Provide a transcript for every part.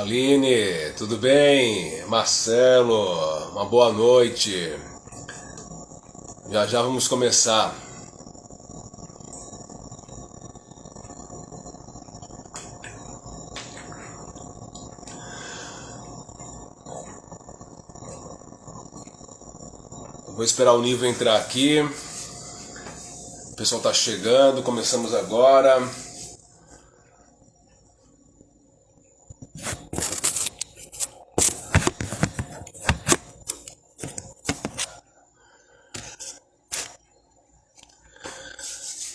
Aline, tudo bem? Marcelo, uma boa noite. Já já vamos começar. Eu vou esperar o Nível entrar aqui. O pessoal tá chegando, começamos agora.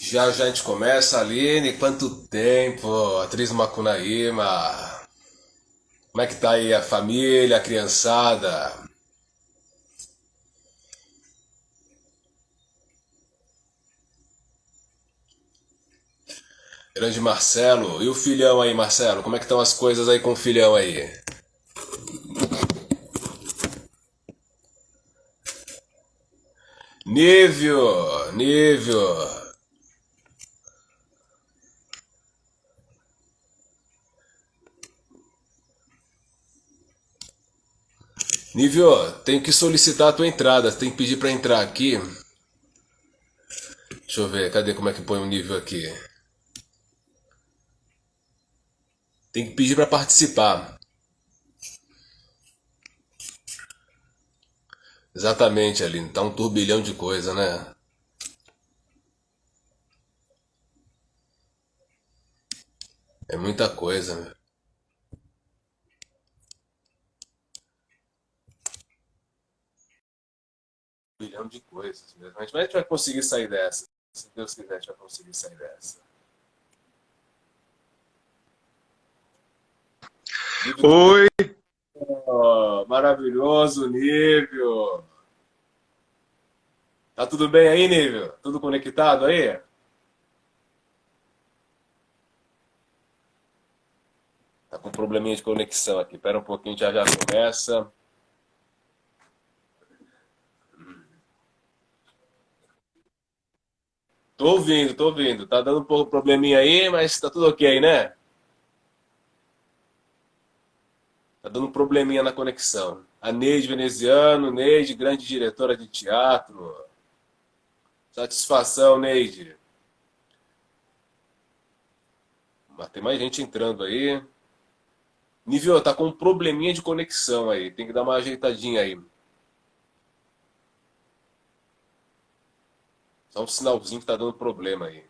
Já já a gente começa, Aline. Quanto tempo? Atriz Macunaíma. Como é que tá aí a família, a criançada? Grande Marcelo. E o filhão aí, Marcelo? Como é que estão as coisas aí com o filhão aí? Nível. Nível, tenho que solicitar a tua entrada. Tem que pedir pra entrar aqui. Deixa eu ver, cadê como é que põe o nível aqui? Tem que pedir pra participar. Exatamente, Aline. Tá um turbilhão de coisa, né? É muita coisa, né? Um bilhão de coisas mesmo. Mas a gente vai conseguir sair dessa. Se Deus quiser, a gente vai conseguir sair dessa. Nível tudo bem? Oi, Oh, maravilhoso, Nível. Tá tudo bem aí, Nível? Tudo conectado aí? Tá com probleminha de conexão aqui. Pera um pouquinho, já já começa. Tô ouvindo, tô ouvindo. Tá dando um pouco de probleminha aí, mas tá tudo ok, né? Tá dando um probleminha na conexão. A Neide Veneziano, Neide, grande diretora de teatro. Satisfação, Neide. Mas tem mais gente entrando aí. Nível, tá com um probleminha de conexão aí. Tem que dar uma ajeitadinha aí. Só um sinalzinho que tá dando problema aí.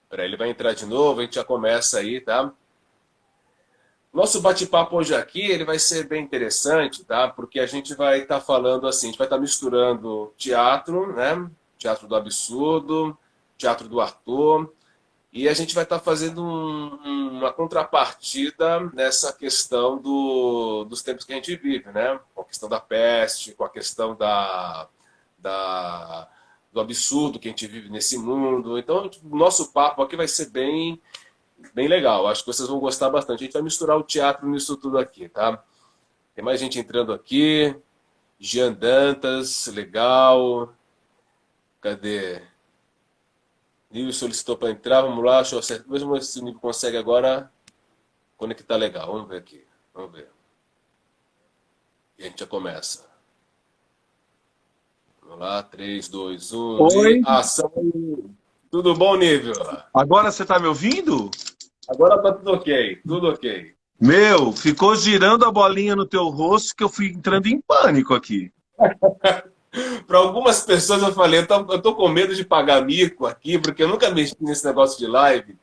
Peraí, ele vai entrar de novo, a gente já começa aí, tá? Nosso bate-papo hoje aqui, ele vai ser bem interessante, tá? Porque a gente vai estar falando assim, a gente vai estar misturando teatro, né? Teatro do absurdo, teatro do Arthur, e a gente vai estar fazendo uma contrapartida nessa questão dos tempos que a gente vive, né? Com a questão da peste, com a questão da, do absurdo que a gente vive nesse mundo. Então, o nosso papo aqui vai ser bem legal. Acho que vocês vão gostar bastante. A gente vai misturar o teatro nisso tudo aqui, tá? Tem mais gente entrando aqui. Jean Dantas, legal. Cadê? Nível solicitou para entrar. Vamos lá, deixa eu acertar. Vamos ver se o Nível consegue agora conectar legal. Vamos ver aqui. Vamos ver. E a gente já começa. Vamos lá, 3, 2, 1 e oi. ação! Tudo bom, Nível? Agora você está me ouvindo? Agora tá tudo ok, tudo ok. Meu, ficou girando a bolinha no teu rosto que eu fui entrando em pânico aqui. Para algumas pessoas eu falei, eu tô com medo de pagar mico aqui, porque eu nunca mexi nesse negócio de live.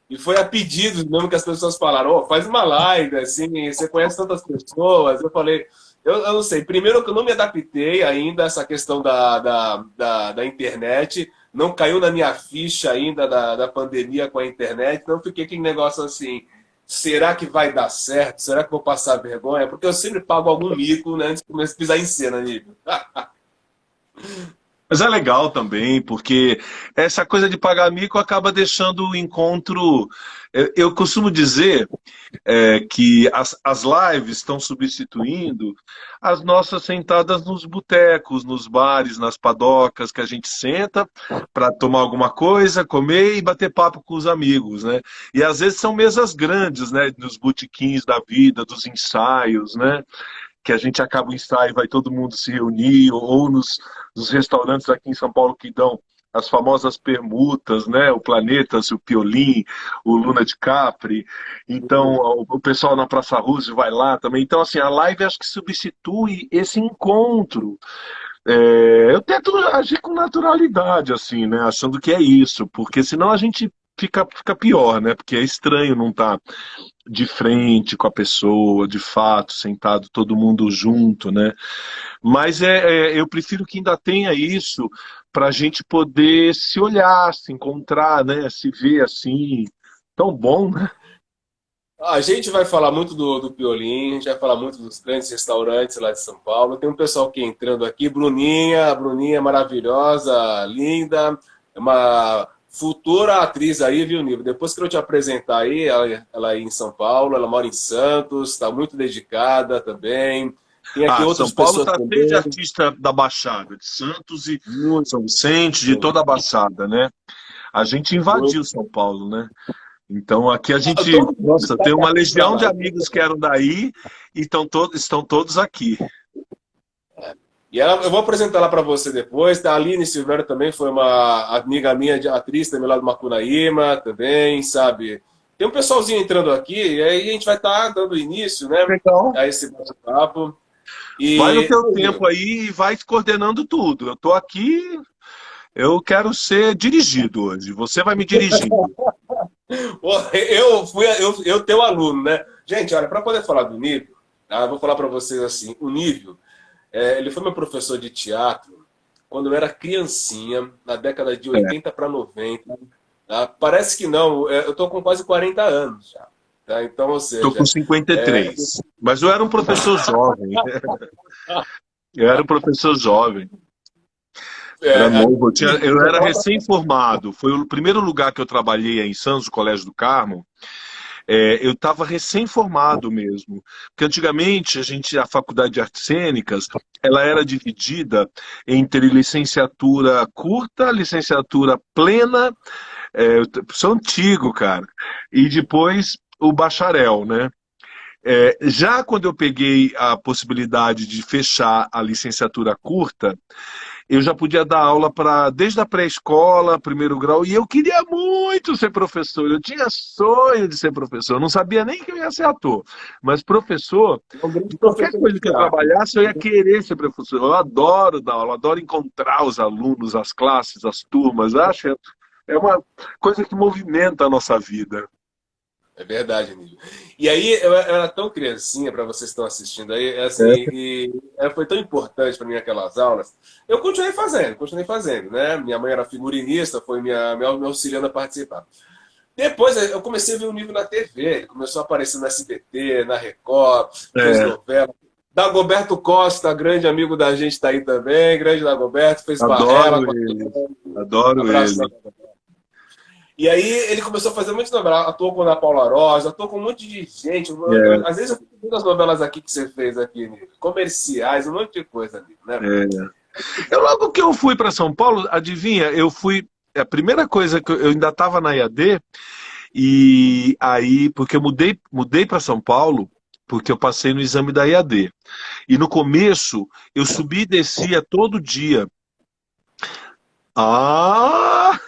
E foi a pedido mesmo que as pessoas falaram, oh, faz uma live, assim, você conhece tantas pessoas. Eu falei, eu não sei, primeiro que eu não me adaptei ainda a essa questão da internet, não caiu na minha ficha ainda da pandemia com a internet, então fiquei aquele negócio assim, será que vai dar certo? Será que eu vou passar vergonha? Porque eu sempre pago algum mico, né, antes de começar a pisar em cena, amigo. Mas é legal também, porque essa coisa de pagar mico acaba deixando o encontro. Eu costumo dizer que as lives estão substituindo as nossas sentadas nos botecos, nos bares, nas padocas, que a gente senta para tomar alguma coisa, comer e bater papo com os amigos, né? E às vezes são mesas grandes, né? Nos botequins da vida, dos ensaios, né? Que a gente acaba o ensaio e vai todo mundo se reunir, ou nos restaurantes aqui em São Paulo que dão as famosas permutas, né? O Planetas, o Piolim, o Luna de Capri. Então, o pessoal na Praça Roosevelt vai lá também. Então, assim, a live acho que substitui esse encontro. Eu tento agir com naturalidade, assim, né? Achando que é isso, porque senão a gente fica pior, né? Porque é estranho não estar de frente com a pessoa, de fato, sentado todo mundo junto, né? Mas eu prefiro que ainda tenha isso para a gente poder se olhar, se encontrar, né? Se ver assim. Tão bom, né? A gente vai falar muito do Piolim, a gente vai falar muito dos grandes restaurantes lá de São Paulo. Tem um pessoal aqui entrando aqui, Bruninha, a Bruninha é maravilhosa, linda, é uma futura atriz aí, viu, Nível? Depois que eu te apresentar aí, ela aí em São Paulo, ela mora em Santos, está muito dedicada também. Tem aqui São outras Paulo pessoas está cheio de também. artista da Baixada, de Santos e Muito, São Vicente, de toda a Baixada, né? A gente invadiu muito. São Paulo, né? Então aqui a gente, Todo mundo nossa, está tem uma daqui para legião de lá. amigos que eram daí e estão todos aqui. E eu vou apresentar ela para você depois. A Aline Silveira também foi uma amiga minha, de atriz também lá do Macunaíma, também, sabe? Tem um pessoalzinho entrando aqui, e aí a gente vai estar dando início, né, Legal. a esse bate-papo. Vai no E teu tempo aí e vai coordenando tudo. Eu tô aqui, eu quero ser dirigido hoje. Você vai me dirigindo. pô, eu teu aluno, né? Gente, olha, para poder falar do Nível, tá? Eu vou falar para vocês assim, o Nível, ele foi meu professor de teatro quando eu era criancinha, na década de É, 80 para 90. Tá? Parece que não, eu estou com quase 40 anos já. Tá? Então, ou tô com seja, 53. Mas eu era um professor jovem. Eu era um professor jovem. Era é, novo. Eu era recém-formado. Foi o primeiro lugar que eu trabalhei em Santos, no Colégio do Carmo. Eu estava recém-formado mesmo. Porque antigamente a Faculdade de Artes Cênicas, ela era dividida entre licenciatura curta, licenciatura plena, eu sou antigo, cara, e depois o bacharel, né? Já quando eu peguei a possibilidade de fechar a licenciatura curta, eu já podia dar aula para desde a pré-escola, primeiro grau, e eu queria muito ser professor. Eu tinha sonho de ser professor. Eu não sabia nem que eu ia ser ator, mas professor, um grande de qualquer professor de coisa que eu teatro. trabalhasse, eu ia querer ser professor. Eu adoro dar aula, adoro encontrar os alunos, as classes, as turmas. Acho é uma coisa que movimenta a nossa vida. É verdade, Nível. E aí, eu era tão criancinha, para vocês que estão assistindo aí, assim, É, foi tão importante para mim aquelas aulas. Eu continuei fazendo, né? Minha mãe era figurinista, foi me auxiliando a participar. Depois eu comecei a ver o Nível na TV, ele começou a aparecer no SBT, na Record, fez é, novela. Dagoberto Costa, grande amigo da gente, está aí também, grande Dagoberto, fez Barrela. adoro ele, adoro Abraço. ele. E aí ele começou a fazer muitas novelas, atuou com a Ana Paula Rosa, atuou com um monte de gente. É, Às vezes eu fico vendo as novelas aqui que você fez aqui, Nico. Comerciais, um monte de coisa, Nico, né? é. Logo que eu fui para São Paulo, adivinha, eu fui. A primeira coisa que eu ainda estava na IAD, e aí, porque eu mudei para São Paulo, porque eu passei no exame da IAD. E no começo, eu subia e descia todo dia. Ah!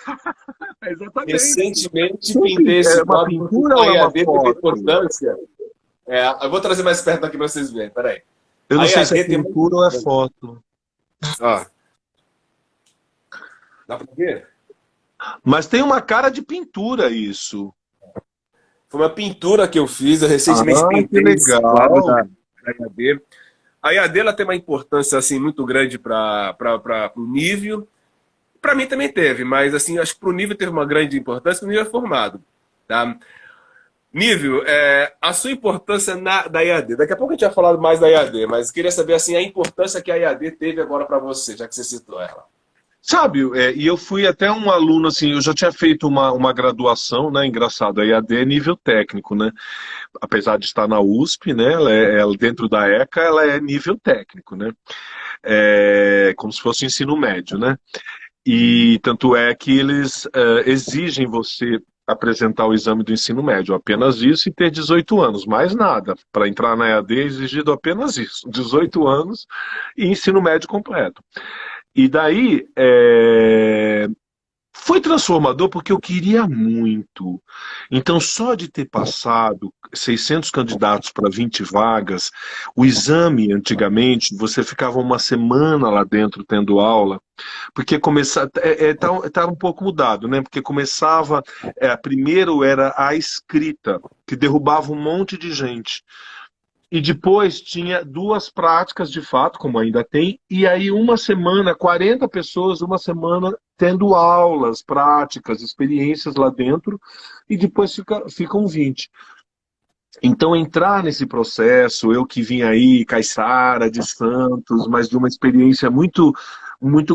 Exatamente. Recentemente pintei É esse uma quadro porque pintura ou a é uma IAD teve foto? importância. Eu vou trazer mais perto aqui para vocês verem, peraí. Eu A não sei se é IAD tem uma pintura ou é importância. foto. Ó, dá para ver? Mas tem uma cara de pintura isso. Foi uma pintura que eu fiz, eu Ah, recentemente que pintei esse quadro legal. da IAD. A IAD ela tem uma importância assim muito grande para o nível. Para mim também teve, mas assim, acho que para o nível teve uma grande importância, porque o nível é formado. Tá? Nível, a sua importância da IAD. Daqui a pouco a gente vai falar mais da IAD, mas queria saber assim, a importância que a IAD teve agora para você, já que você citou ela. Sabe, e eu fui até um aluno, assim, eu já tinha feito uma graduação, né, engraçado, a EAD é nível técnico, né, apesar de estar na USP, né, ela dentro da ECA, ela é nível técnico, né, como se fosse ensino médio, né, e tanto é que eles exigem você apresentar o exame do ensino médio, apenas isso e ter 18 anos, mais nada, para entrar na EAD é exigido apenas isso, 18 anos e ensino médio completo. E daí, foi transformador porque eu queria muito. Então, só de ter passado 600 candidatos para 20 vagas, o exame, antigamente, você ficava uma semana lá dentro tendo aula, porque começava, tá um pouco mudado, né? Porque começava, primeiro era a escrita, que derrubava um monte de gente. E depois tinha duas práticas de fato, como ainda tem, e aí uma semana, 40 pessoas, uma semana tendo aulas, práticas, experiências lá dentro, e depois ficam 20. Então, entrar nesse processo, eu que vim aí, Caiçara, de Santos, mas de uma experiência muito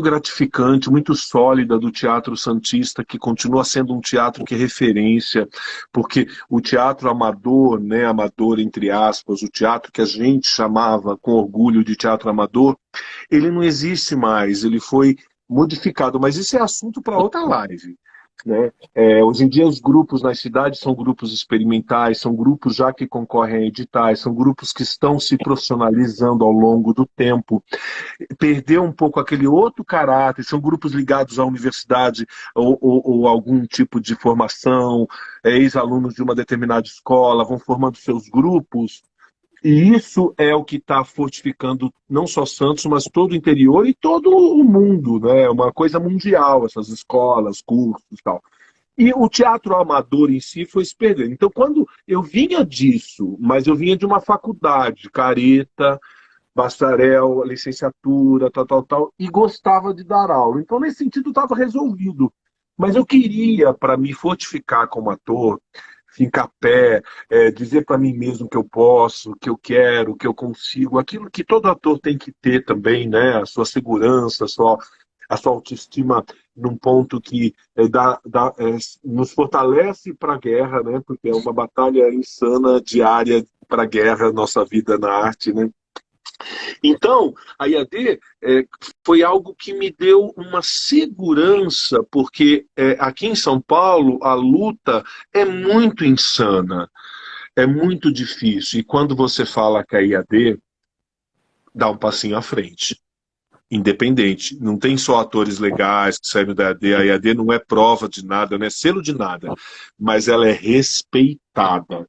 gratificante, muito sólida do Teatro Santista, que continua sendo um teatro que é referência, porque o teatro amador, né, amador entre aspas, o teatro que a gente chamava com orgulho de teatro amador, ele não existe mais, ele foi modificado, mas isso é assunto para outra live. Né? Hoje em dia os grupos nas cidades são grupos experimentais, são grupos já que concorrem a editais, são grupos que estão se profissionalizando ao longo do tempo. Perdeu um pouco aquele outro caráter, são grupos ligados à universidade ou algum tipo de formação, ex-alunos de uma determinada escola, vão formando seus grupos. E isso é o que está fortificando não só Santos, mas todo o interior e todo o mundo, né? É uma coisa mundial, essas escolas, cursos e tal. E o teatro amador em si foi se perdendo. Então, quando eu vinha disso, mas eu vinha de uma faculdade, careta, bacharel, licenciatura, tal, e gostava de dar aula. Então, nesse sentido, estava resolvido. Mas eu queria, para me fortificar como ator, ficar pé, dizer para mim mesmo que eu posso, que eu quero, que eu consigo, aquilo que todo ator tem que ter também, né? A sua segurança, a sua autoestima num ponto que nos fortalece para a guerra, né? Porque é uma batalha insana diária para a guerra, nossa vida na arte, né? Então, a IAD foi algo que me deu uma segurança, porque aqui em São Paulo a luta é muito insana, é muito difícil. E quando você fala que a IAD, dá um passinho à frente. Independente, não tem só atores legais que saíram da IAD, a IAD não é prova de nada, não é selo de nada, mas ela é respeitada.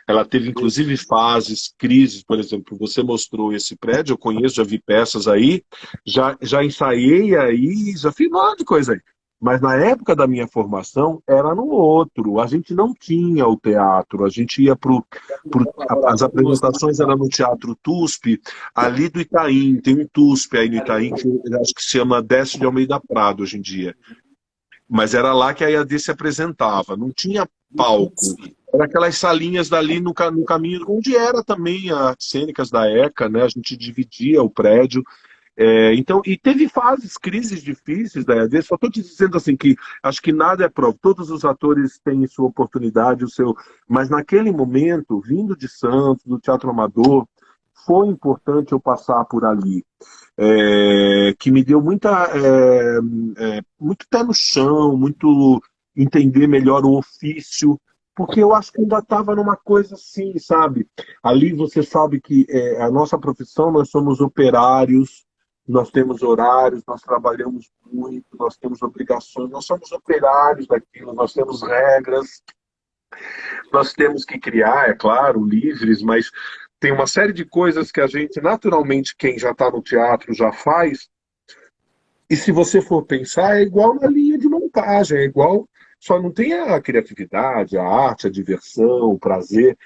Ela teve, inclusive, fases, crises, por exemplo, você mostrou esse prédio, eu conheço, já vi peças aí, já ensaiei aí, já fiz um monte de coisa aí. Mas na época da minha formação, era no outro. A gente não tinha o teatro, a gente ia as apresentações eram no Teatro TUSP, ali do Itaim, tem um TUSP aí no Itaim, que eu acho que se chama Décio de Almeida Prado hoje em dia. Mas era lá que a IAD se apresentava, não tinha palco. Era aquelas salinhas dali no caminho, onde era também as cênicas da ECA, né? A gente dividia o prédio. Então, e teve fases, crises difíceis da EAD, só estou te dizendo assim que acho que nada é prova. Todos os atores têm sua oportunidade, mas naquele momento, vindo de Santos, do Teatro Amador, foi importante eu passar por ali. Que me deu muito pé no chão, muito entender melhor o ofício, porque eu acho que ainda estava numa coisa assim, sabe? Ali você sabe que a nossa profissão, nós somos operários, nós temos horários, nós trabalhamos muito, nós temos obrigações, nós somos operários daquilo, nós temos regras, nós temos que criar, é claro, livres, mas tem uma série de coisas que a gente, naturalmente, quem já está no teatro já faz, e se você for pensar, é igual na linha de montagem, é igual, só não tem a criatividade, a arte, a diversão, o prazer,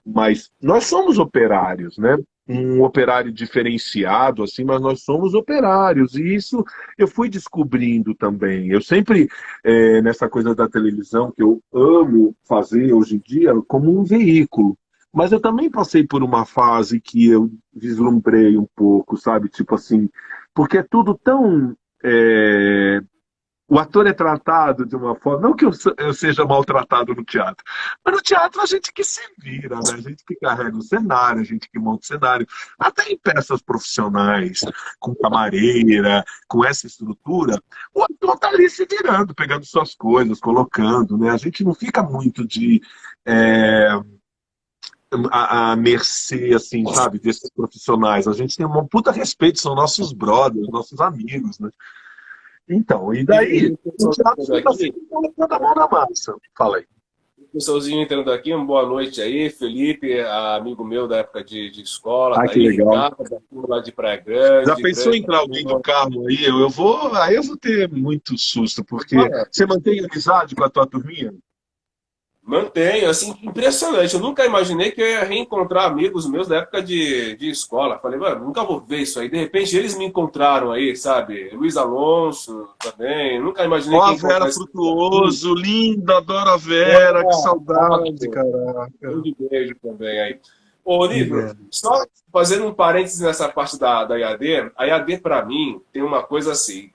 mas nós somos operários, né? Um operário diferenciado, assim, mas nós somos operários, e isso eu fui descobrindo também. Eu sempre, nessa coisa da televisão, que eu amo fazer hoje em dia, como um veículo. Mas eu também passei por uma fase que eu vislumbrei um pouco, sabe? Tipo assim, porque é tudo tão o ator é tratado de uma forma, não que eu seja maltratado no teatro, mas no teatro a gente que se vira, né? A gente que carrega o cenário, a gente que monta o cenário, até em peças profissionais, com camareira, com essa estrutura, o ator tá ali se virando, pegando suas coisas, colocando, né? A gente não fica muito é, à mercê, assim, sabe, desses profissionais. A gente tem um puta respeito, são nossos brothers, nossos amigos, né? Então, e E daí o o pessoal teatro entrando está aqui, sempre colocando a mão na massa. Fala aí. o pessoalzinho entrando aqui, uma boa noite aí, Felipe, amigo meu da época de escola, Ai, tá que aí, legal. Ricardo, da turma lá de Praia Já Grande, pensou em grande entrar alguém do ator. carro aí? Aí eu vou ter muito susto, porque Olha, você mantém amizade com a tua turminha? mantenho, assim, impressionante. Eu nunca imaginei que eu ia reencontrar amigos meus da época de escola. Falei, mano, nunca vou ver isso aí. De repente eles me encontraram aí, sabe? Luiz Alonso também. Nunca imaginei Ó, que a ia Vera encontrar esse cara. Frutuoso, linda, adoro a É, Vera, que saudade, exato. caraca. Um beijo também aí. Ô, Que Olívio, Vera. só fazendo um parênteses nessa parte da IAD, a IAD para mim tem uma coisa assim.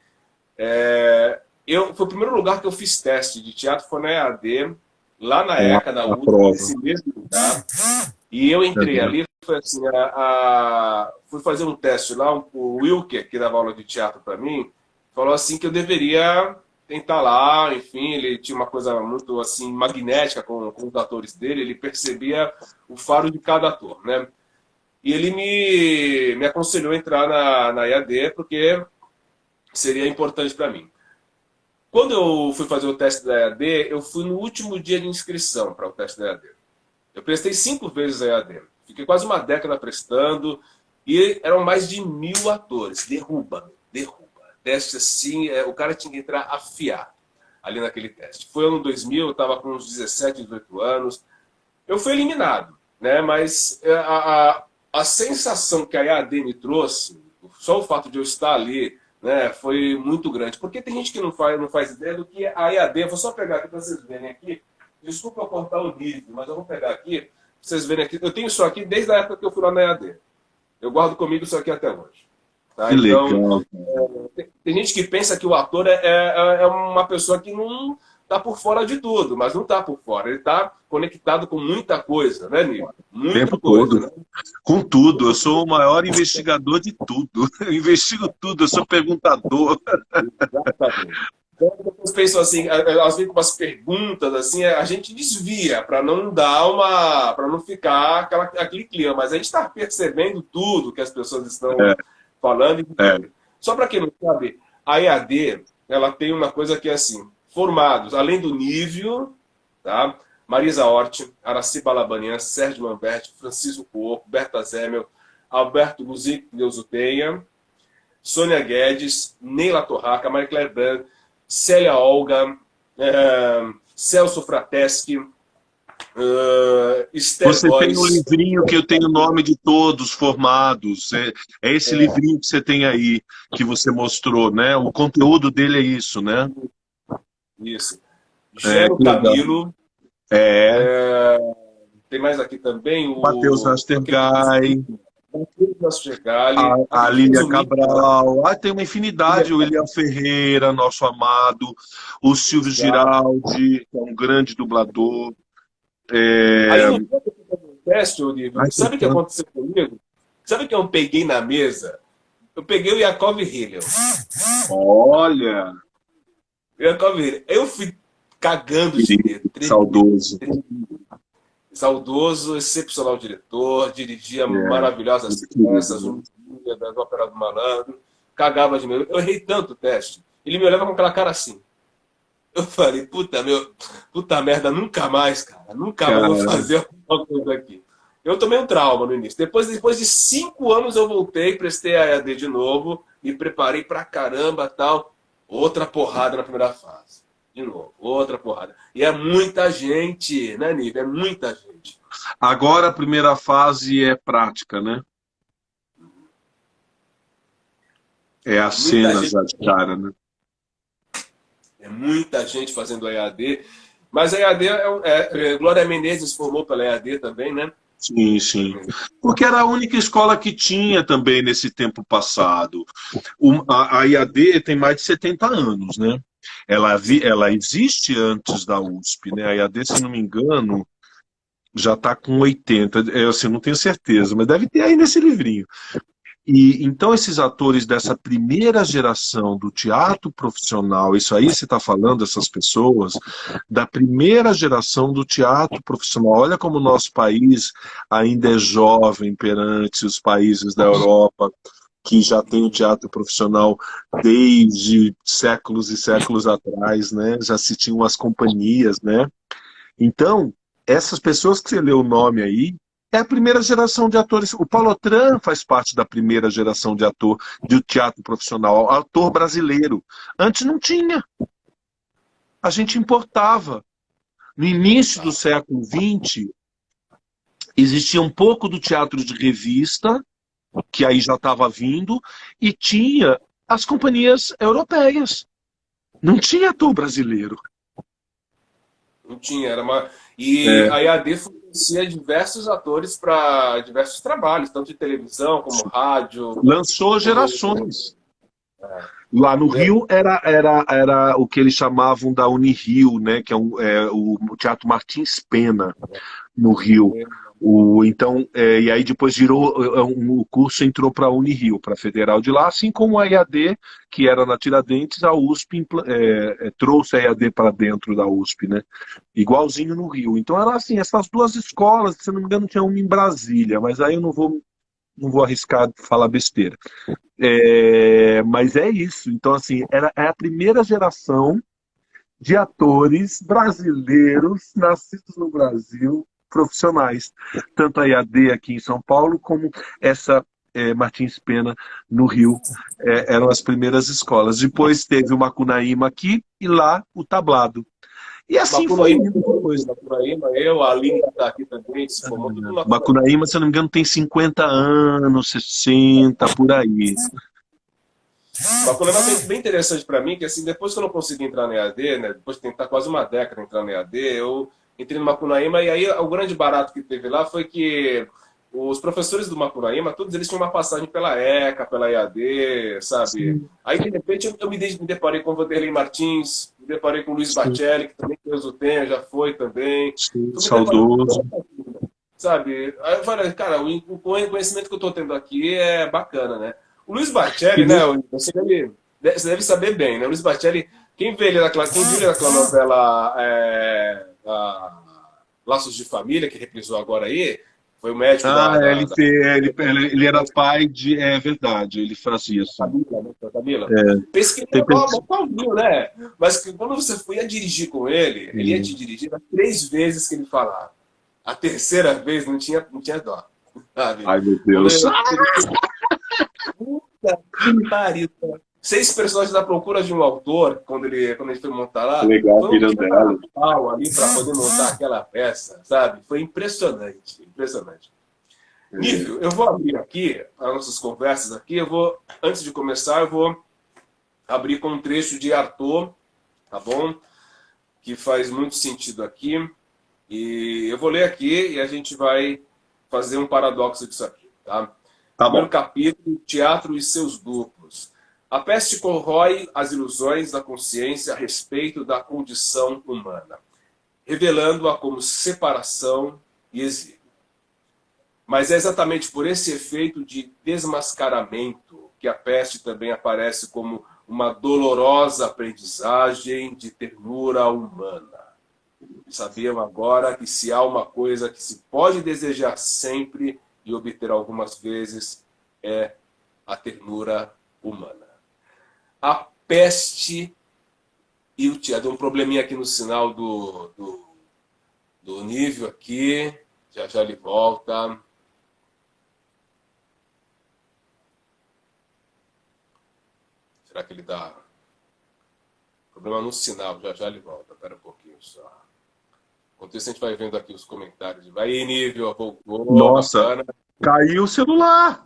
Foi o primeiro lugar que eu fiz teste de teatro, foi na EAD, lá na É ECA, da a USP, prova. nesse mesmo lugar. E eu entrei Uhum. ali, foi assim, fui fazer um teste lá, o Wilker, que dava aula de teatro para mim, falou assim que eu deveria tentar lá, enfim, ele tinha uma coisa muito assim magnética com os atores dele, ele percebia o faro de cada ator, né? E ele me aconselhou a entrar na EAD porque seria importante para mim. Quando eu fui fazer o teste da EAD, eu fui no último dia de inscrição para o teste da EAD. Eu prestei 5 vezes a EAD. Fiquei quase uma década prestando e eram mais de 1.000 atores. Derruba, derruba. Teste assim, o cara tinha que entrar afiado ali naquele teste. Foi ano 2000, eu estava com uns 17, 18 anos. Eu fui eliminado, né? Mas a sensação que a EAD me trouxe, só o fato de eu estar ali, né, foi muito grande. Porque tem gente que não faz ideia do que a EAD. Eu vou só pegar aqui para vocês verem aqui. Desculpa eu cortar o vídeo, mas eu vou pegar aqui, pra vocês verem aqui. Eu tenho isso aqui desde a época que eu fui lá na EAD. Eu guardo comigo isso aqui até hoje. Tá? Que Então, legal. tem gente que pensa que o ator é uma pessoa que não está por fora de tudo, mas não está por fora. Ele está conectado com muita coisa, né, Nilo? O Muita tempo coisa, todo. né? Com tudo. Eu sou o maior investigador de tudo. Eu investigo tudo, eu sou perguntador. Exatamente. Então, eu penso assim, elas vêm com umas perguntas, assim, a gente desvia para não para não ficar aquele clima, mas a gente está percebendo tudo que as pessoas estão falando. É. Só para quem não sabe, a EAD, ela tem uma coisa que é assim, formados, além do nível, tá? Marisa Hort, Araci Balabanian, Sérgio Lamberti, Francisco Porco, Berta Zemmel, Alberto Guzic, Deus o tenha, Sônia Guedes, Neila Torraca, Maria Claire Brandt, Célia Olga, Celso Frateschi, Esther Você tem um Góes. livrinho que eu tenho o nome de todos formados. É esse livrinho que você tem aí, que você mostrou, né? O conteúdo dele é isso, né? Isso. É, Gero que legal. Camilo. É, Tem mais aqui também Matheus Rastergai, Matheus Chegali. a Aquele que fez Lília o mito. Cabral. Tem uma infinidade. O William Ferreira, nosso amado. O Silvio Giraldi, que é um grande dublador. Aí no dia que eu fiz o teste, Olívio, Ai, sabe o que aconteceu comigo? Sabe o que eu peguei na mesa? Eu peguei o Yakov Hillel. olha, Yakov Hillel. Eu fui cagando de medo. saudoso. Saudoso, excepcional diretor, dirigia maravilhosas peças, um dia das óperas do Malandro, cagava de medo. Eu errei tanto o teste. Ele me olhava com aquela cara assim. Eu falei, puta merda, nunca mais, cara. Nunca mais vou fazer alguma coisa aqui. Eu tomei um trauma no início. Depois de 5 anos eu voltei, prestei a EAD de novo, me preparei pra caramba tal. Outra porrada na primeira fase. De novo, outra porrada. E é muita gente, né, Nive? É muita gente. Agora a primeira fase é prática, né? É a cena já de cara, né? É muita gente fazendo a EAD. Mas a EAD, Glória Menezes formou pela EAD também, né? Sim, sim. Porque era a única escola que tinha também nesse tempo passado. A IAD tem mais de 70 anos, né? Ela existe antes da USP, né? A IAD, se não me engano, já está com 80. Eu assim, não tenho certeza, mas deve ter aí nesse livrinho. E então esses atores dessa primeira geração do teatro profissional, isso aí você está falando, essas pessoas, da primeira geração do teatro profissional. Olha como o nosso país ainda é jovem perante os países da Europa, que já tem o teatro profissional desde séculos e séculos atrás, né? Já se tinham as companhias, né? Então, essas pessoas que você leu o nome aí, é a primeira geração de atores. O Paulo Otran faz parte da primeira geração de ator de teatro profissional, ator brasileiro. Antes não tinha. A gente importava. No início do século XX, existia um pouco do teatro de revista, que aí já estava vindo, e tinha as companhias europeias. Não tinha ator brasileiro. Não tinha, era uma. E É, a EAD fornecia diversos atores para diversos trabalhos, tanto de televisão como rádio, lançou como. gerações. Lá no Rio era o que eles chamavam da Unirio, né? Que é, o Teatro Martins Pena, no Rio. Então, e aí depois virou, o curso entrou para a Unirio, para a Federal de lá, assim como a EAD, que era na Tiradentes, a USP trouxe a EAD para dentro da USP, né? Igualzinho no Rio. Então era assim, essas duas escolas, se não me engano, tinha uma em Brasília, mas aí eu não vou arriscar falar besteira. Mas é isso. Então, assim, é a primeira geração de atores brasileiros nascidos no Brasil, profissionais. Tanto a IAD aqui em São Paulo, como essa Martins Pena no Rio. Eram as primeiras escolas. Depois teve o Macunaíma aqui e lá o Tablado. E assim foi Macunaíma, indo depois. Macunaíma, eu, a Aline que está aqui também, se formou tudo no Macunaíma. Macunaíma, se eu não me engano, tem 50 anos, 60, por aí. Macunaíma é bem interessante para mim, que assim, depois que eu não consegui entrar na EAD, né, depois de tentar quase uma década entrar na EAD, eu entrei no Macunaíma e aí o grande barato que teve lá foi que os professores do Macunaíma, todos eles tinham uma passagem pela ECA, pela EAD, sabe? Sim, Aí, de repente, eu me deparei com o Vanderlei Martins, me deparei com o Luiz sim, Batelli, que também Deus o tenha, já foi também. sim, Eu me deparei com saudoso. tanta coisa, sabe? Aí eu falei, cara, o conhecimento que eu estou tendo aqui é bacana, né? O Luiz Batelli, né? Você deve saber bem, né? O Luiz Batelli, quem viu ele naquela novela Laços de Família, que reprisou agora aí, foi o médico Ah, da ele era pai de. É verdade, ele fazia assim. Camila, né? Da Camila. É, Pensa que ele tem era pessoas. mó calminho, né? Mas que quando você ia dirigir com ele ia te dirigir as 3 vezes que ele falava. A terceira vez não tinha dó. Sabe? Ai, meu Quando Deus. eu, puta que pariu. 6 personagens da procura de um autor, quando ele foi montar lá, Legal, foi um Pirandello. pau ali para poder montar aquela peça, sabe? Foi impressionante, impressionante. Nível, eu vou abrir aqui as nossas conversas aqui, antes de começar, eu vou abrir com um trecho de Arthur, tá bom? Que faz muito sentido aqui. E eu vou ler aqui e a gente vai fazer um paradoxo disso aqui, tá? Tá Primeiro bom. capítulo, Teatro e seus duplos. A peste corrói as ilusões da consciência a respeito da condição humana, revelando-a como separação e exílio. Mas é exatamente por esse efeito de desmascaramento que a peste também aparece como uma dolorosa aprendizagem de ternura humana. Sabiam agora que se há uma coisa que se pode desejar sempre e obter algumas vezes, é a ternura humana. A peste e o teatro. Deu um probleminha aqui no sinal do nível aqui. Já já ele volta. Será que ele dá problema no sinal? Já já ele volta. Espera um pouquinho só. Enquanto isso, a gente vai vendo aqui os comentários. Vai, nível, voltou, Nossa, bacana. caiu o celular.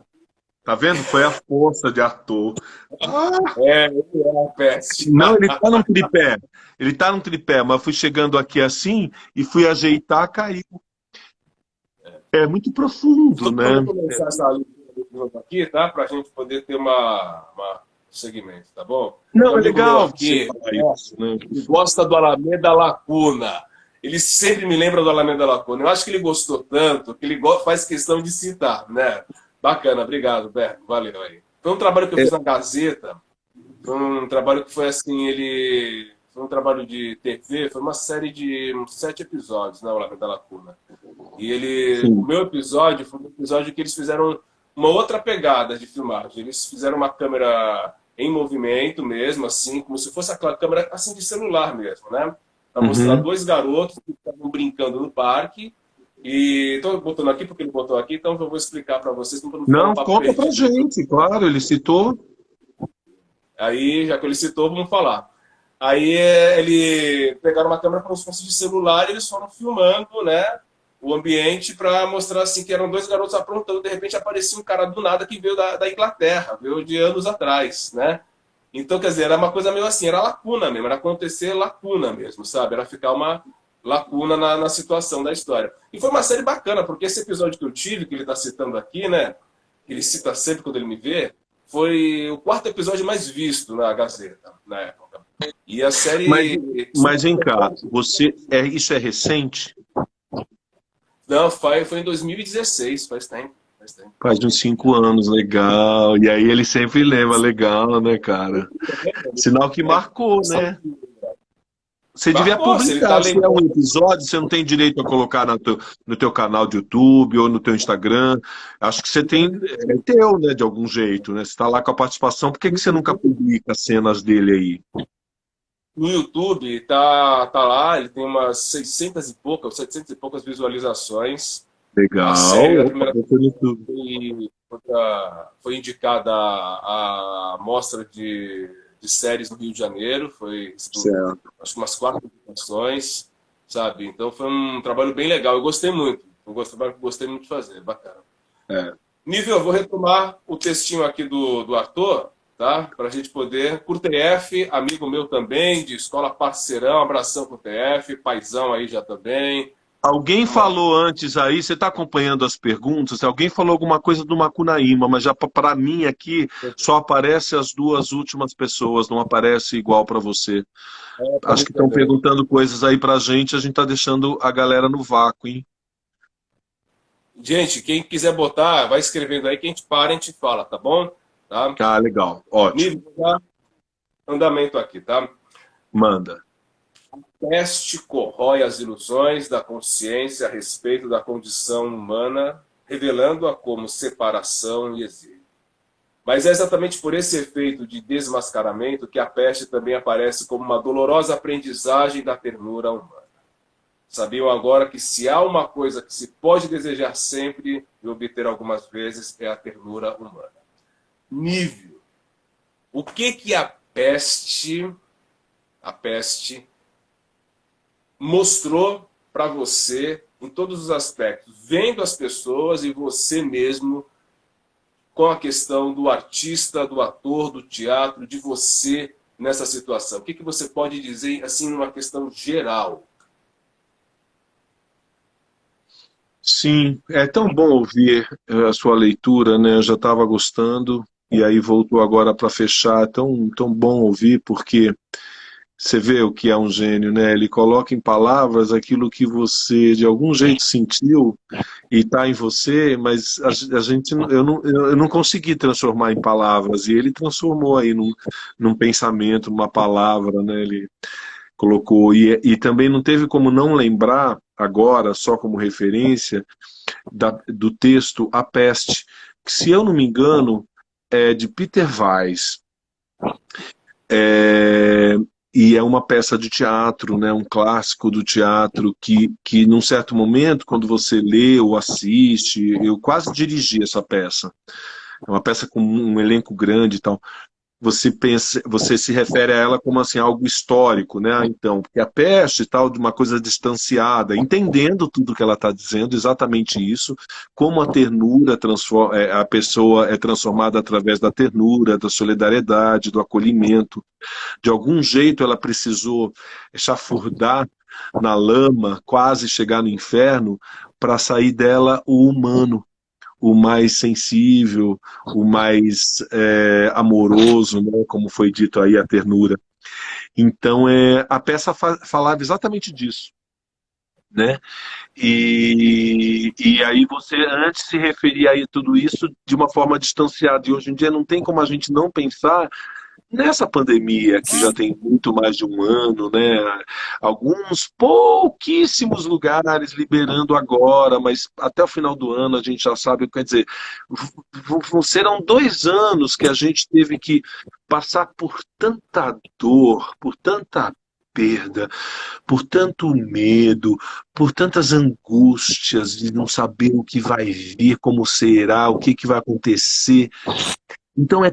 Tá vendo? Foi a força de Arthur. Ah, Ele é a peste. não, ele tá num tripé. Ele tá num tripé, mas fui chegando aqui assim e fui ajeitar, caiu. É muito profundo, Então, eu né? vou começar essa leitura aqui, tá? Para a gente poder ter uma segmento, tá bom? Tem Não, um é amigo meu legal você aqui, falar isso, né? que gosta do Alameda Lacuna. Ele sempre me lembra do Alameda Lacuna. Eu acho que ele gostou tanto que ele faz questão de citar, né? Bacana, obrigado, Berto. Valeu aí. Foi um trabalho que eu É, fiz na Gazeta. Foi um trabalho que foi assim, ele... Foi um trabalho de TV, foi uma série de uns 7 episódios, né? O Alameda Lacuna. E ele... O sim. meu episódio foi um episódio que eles fizeram uma outra pegada de filmagem. Eles fizeram uma câmera em movimento mesmo, assim, como se fosse aquela câmera assim de celular mesmo, né? Para mostrar Uhum. dois garotos que estavam brincando no parque. E estou botando aqui porque ele botou aqui, então eu vou explicar para vocês para não ficar um Não, papo conta pra perdido. gente, claro, ele citou. Aí, já que ele citou, vamos falar. Aí ele pegaram uma câmera como se fosse de celular e eles foram filmando, né, o ambiente para mostrar assim que eram dois garotos aprontando. De repente aparecia um cara do nada que veio da Inglaterra, veio de anos atrás, né? Então, quer dizer, era uma coisa meio assim, era lacuna mesmo, era acontecer lacuna mesmo, sabe? Era ficar uma lacuna na situação da história. E foi uma série bacana, porque esse episódio que eu tive, que ele está citando aqui, né? Que ele cita sempre quando ele me vê, foi o quarto episódio mais visto na Gazeta, na época. E a Mas, série... mas vem cá, isso é recente? Não, foi em 2016, faz tempo. Faz tempo. Faz uns 5 anos, legal. E aí ele sempre lembra, legal, né, cara? Sinal que marcou, né? Você devia Marcou, se ele tá publicar, se é um lembrando. episódio, você não tem direito a colocar no teu canal de YouTube ou no teu Instagram. Acho que você tem, é teu, né, de algum jeito, né? Você está lá com a participação, por que que você nunca publica cenas dele aí? No YouTube, tá lá, ele tem umas 600 e poucas, 700 e poucas visualizações. A série, Legal, na opa, primeira botou no YouTube. foi indicada à mostra de séries no Rio de Janeiro, foi Certo. acho que umas 4 indicações, sabe? Então foi um trabalho bem legal, eu gostei muito. Gostei muito de fazer, bacana. É. Nível, eu vou retomar o textinho aqui do Arthur, tá? Para a gente poder. Por TF, amigo meu também, de escola parceirão, abração com o TF, paizão aí já também. Alguém Vamos lá. falou antes aí, você está acompanhando as perguntas? Alguém falou alguma coisa do Macunaíma, mas já para mim aqui só aparece as duas últimas pessoas, não aparece igual para você. É, para Acho mim que estão também. perguntando coisas aí pra gente, a gente tá deixando a galera no vácuo, hein? Gente, quem quiser botar, vai escrevendo aí que a gente para e a gente fala, tá bom? Tá? Ah, legal, ótimo. Nível, tá? Andamento aqui, tá? Manda. Peste corrói as ilusões da consciência a respeito da condição humana, revelando-a como separação e exílio. Mas é exatamente por esse efeito de desmascaramento que a peste também aparece como uma dolorosa aprendizagem da ternura humana. Sabiam agora que se há uma coisa que se pode desejar sempre e obter algumas vezes é a ternura humana. Nível. O que a peste mostrou para você em todos os aspectos, vendo as pessoas e você mesmo com a questão do artista, do ator, do teatro, de você nessa situação? O que você pode dizer, assim, numa questão geral? Sim, é tão bom ouvir a sua leitura, né? Eu já estava gostando e aí voltou agora para fechar. É tão, tão bom ouvir porque você vê o que é um gênio, né? Ele coloca em palavras aquilo que você de algum jeito sentiu e está em você, mas a gente, eu não consegui transformar em palavras e ele transformou aí num pensamento, numa palavra, né? Ele colocou e também não teve como não lembrar agora, só como referência, do texto A Peste, que se eu não me engano é de Peter Weiss. É, e é uma peça de teatro, né, um clássico do teatro que num certo momento, quando você lê ou assiste, eu quase dirigi essa peça. É uma peça com um elenco grande e tal. Você pensa, você se refere a ela como assim algo histórico, né? Ah, então, porque a peste e tal de uma coisa distanciada, entendendo tudo que ela está dizendo, exatamente isso, como a ternura transforma, a pessoa é transformada através da ternura, da solidariedade, do acolhimento. De algum jeito ela precisou chafurdar na lama, quase chegar no inferno, para sair dela o humano, o mais sensível, o mais amoroso, né? Como foi dito aí, a ternura. Então, a peça falava exatamente disso, né? E aí você antes se referia a tudo isso de uma forma distanciada, e hoje em dia não tem como a gente não pensar nessa pandemia, que já tem muito mais de um ano, né? Alguns pouquíssimos lugares liberando agora, mas até o final do ano a gente já sabe, quer dizer, serão 2 anos que a gente teve que passar por tanta dor, por tanta perda, por tanto medo, por tantas angústias de não saber o que vai vir, como será, o que vai acontecer. Então é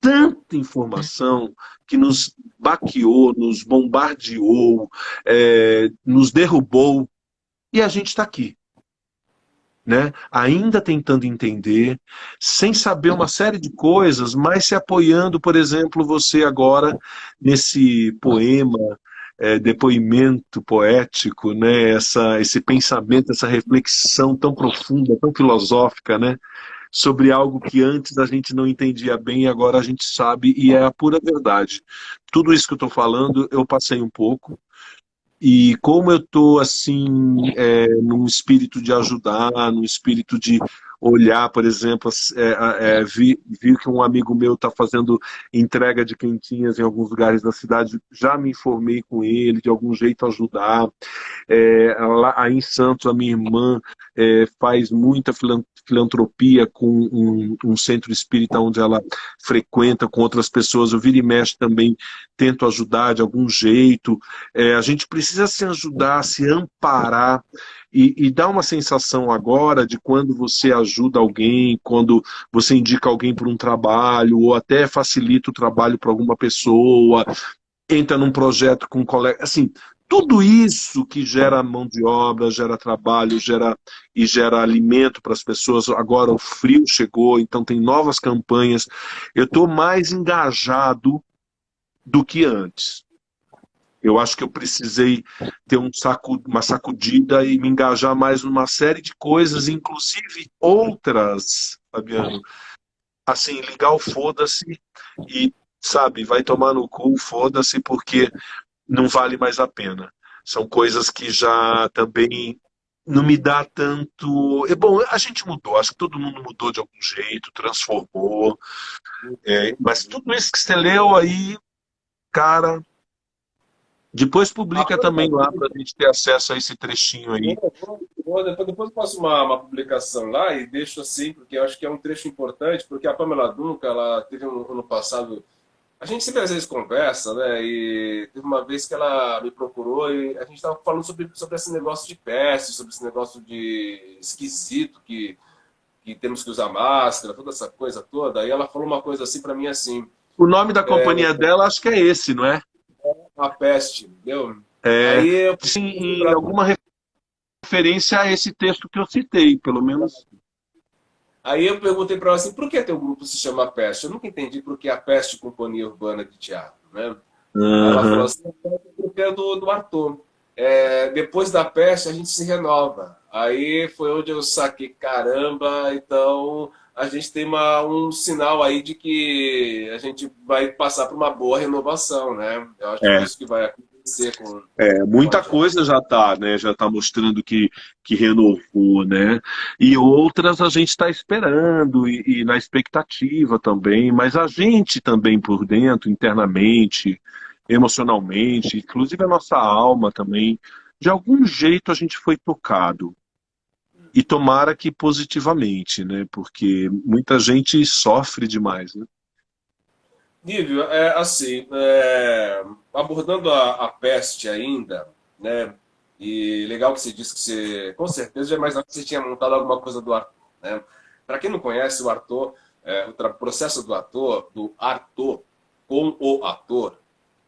tanta informação que nos baqueou, nos bombardeou, nos derrubou, e a gente está aqui, né? Ainda tentando entender, sem saber uma série de coisas, mas se apoiando, por exemplo, você agora nesse poema, depoimento poético, né? Esse pensamento, essa reflexão tão profunda, tão filosófica, né? Sobre algo que antes a gente não entendia bem e agora a gente sabe, e é a pura verdade. Tudo isso que eu estou falando, eu passei um pouco, e como eu estou assim, num espírito de ajudar, num espírito de olhar, por exemplo, vi que um amigo meu está fazendo entrega de quentinhas em alguns lugares da cidade, já me informei com ele, de algum jeito ajudar. Lá aí em Santos, a minha irmã faz muita filantropia com um centro espírita onde ela frequenta com outras pessoas. Eu viro e mexe também, tento ajudar de algum jeito. A gente precisa se ajudar, se amparar e dá uma sensação agora de quando você ajuda alguém, quando você indica alguém para um trabalho, ou até facilita o trabalho para alguma pessoa, entra num projeto com um colega, assim, tudo isso que gera mão de obra, gera trabalho, gera alimento para as pessoas. Agora o frio chegou, então tem novas campanhas. Eu estou mais engajado do que antes. Eu acho que eu precisei ter uma sacudida e me engajar mais numa série de coisas, inclusive outras, Fabiano. Assim, ligar o foda-se e, sabe, vai tomar no cu, foda-se, porque não vale mais a pena. São coisas que já também não me dá tanto. Bom, a gente mudou, acho que todo mundo mudou de algum jeito, transformou. Mas tudo isso que você leu aí, cara, depois publica também lá para a gente ter acesso a esse trechinho aí. Depois eu faço uma publicação lá e deixo assim, porque eu acho que é um trecho importante, porque a Pamela Dunca, ela teve ano passado. A gente sempre às vezes conversa, né? E teve uma vez que ela me procurou e a gente estava falando sobre esse negócio de peste, sobre esse negócio de esquisito que temos que usar máscara, toda essa coisa toda. Aí ela falou uma coisa assim para mim assim, O nome da companhia dela acho que é esse, não é? a peste, entendeu? É, Aí eu sim, em alguma referência a esse texto que eu citei, pelo menos. Aí eu perguntei para ela assim, por que teu grupo se chama Peste? Eu nunca entendi por que a Peste Companhia Urbana de Teatro, né? Aí ela falou Uhum. assim, porque é do Arthur. Depois da peste a gente se renova. Aí foi onde eu saquei, caramba, então a gente tem um sinal aí de que a gente vai passar por uma boa renovação, né? Eu acho que É, isso que vai acontecer com a muita gente. coisa já está, né? Já está mostrando que renovou, né? E outras a gente está esperando e na expectativa também, mas a gente também por dentro, internamente, emocionalmente, inclusive a nossa alma também, de algum jeito a gente foi tocado. E tomara que positivamente, né? Porque muita gente sofre demais, né? Nível, assim, abordando a peste ainda, né? E legal que você disse que você, com certeza, já imaginava que você tinha montado alguma coisa do Arthur, né? Para quem não conhece, o Arthur, o processo do Arthur com o ator,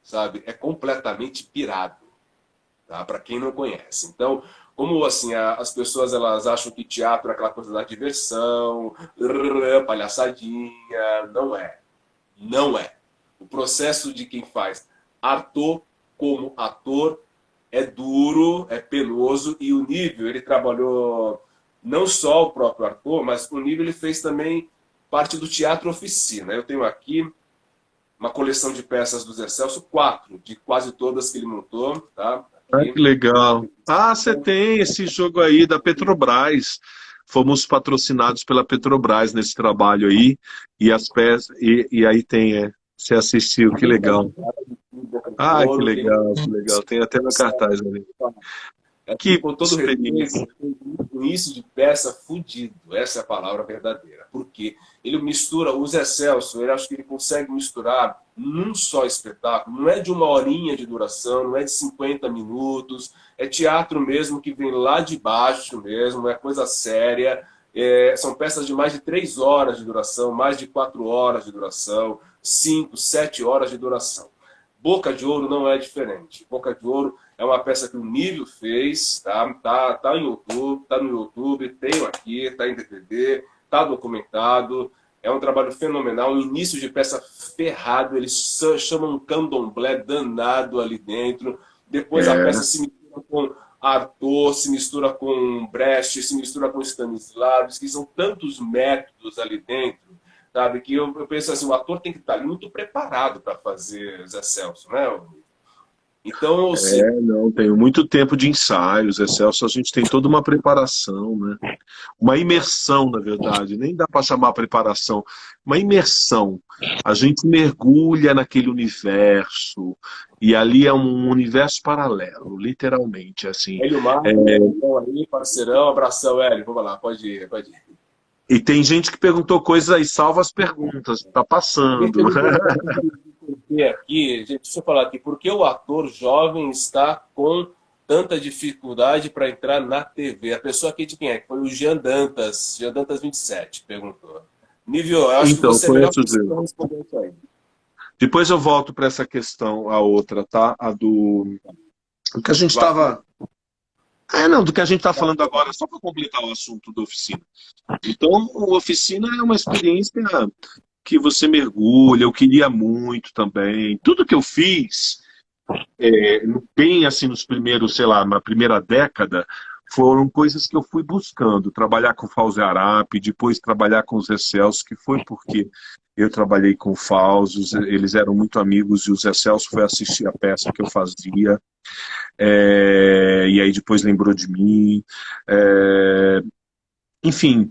sabe, é completamente pirado, tá? Para quem não conhece. Então, como assim, as pessoas elas acham que teatro é aquela coisa da diversão, palhaçadinha, não é. Não é. O processo de quem faz Arthur como ator é duro, é penoso, e o Nível, ele trabalhou não só o próprio ator, mas o Nível ele fez também parte do Teatro Oficina. Eu tenho aqui uma coleção de peças do Zé Celso, 4, de quase todas que ele montou, tá? Ah, que Aqui. legal. Ah, você tem esse jogo aí da Petrobras. Fomos patrocinados pela Petrobras nesse trabalho aí. E as peças. E aí tem, você assistiu, que legal. Boca de Ah, que Ouro, tem legal, que legal. Tem até no cartaz ali. aqui, Que com todo experiência. respeito, um início de peça fudido. Essa é a palavra verdadeira. Porque ele mistura, o Zé Celso, eu acho que ele consegue misturar num só espetáculo. Não é de 1 horinha de duração, não é de 50 minutos. É teatro mesmo que vem lá de baixo mesmo, é coisa séria. São peças de mais de 3 horas de duração, mais de 4 horas de duração, 5, 7 horas de duração. Boca de Ouro não é diferente. Boca de Ouro é uma peça que o Nível fez, tá em YouTube, tá no YouTube, tenho aqui, tá em DVD, tá documentado. É um trabalho fenomenal, um início de peça ferrado, eles chamam um candomblé danado ali dentro. Depois a peça É, se mistura com Arthur, se mistura com Brecht, se mistura com Stanislavski, são tantos métodos ali dentro, sabe, que eu penso assim, o ator tem que estar muito preparado para fazer Zé Celso, né? Então, ou seja, não, tenho muito tempo de ensaios, Excelso, a gente tem toda uma preparação, né? Uma imersão, na verdade, nem dá para chamar preparação, uma imersão. A gente mergulha naquele universo, e ali é um universo paralelo, literalmente, assim. Hélio É, Marcos, então aí, parceirão, abração, Hélio, vamos lá, pode ir, pode ir. e tem gente que perguntou coisas aí, salva as perguntas, tá Alguém passando. perguntou aqui, gente, deixa eu falar aqui, por que o ator jovem está com tanta dificuldade para entrar na TV? A pessoa aqui de quem é? Foi o Jean Dantas 27, perguntou. Nível, eu acho que Então, você é melhor conheço o para Zé. responder isso aí. Depois eu volto para essa questão, a outra, tá? A do que a gente Do ator. estava. Não, do que a gente está falando agora, só para completar o assunto da oficina. Então, a oficina é uma experiência que você mergulha, eu queria muito também. Tudo que eu fiz, bem assim nos primeiros, sei lá, na primeira década, foram coisas que eu fui buscando. Trabalhar com o Fauzi Arap, depois trabalhar com os Zé Celso, que foi porque eu trabalhei com o Fauzi, eles eram muito amigos e o Zé Celso foi assistir a peça que eu fazia. E aí depois lembrou de mim. É, enfim,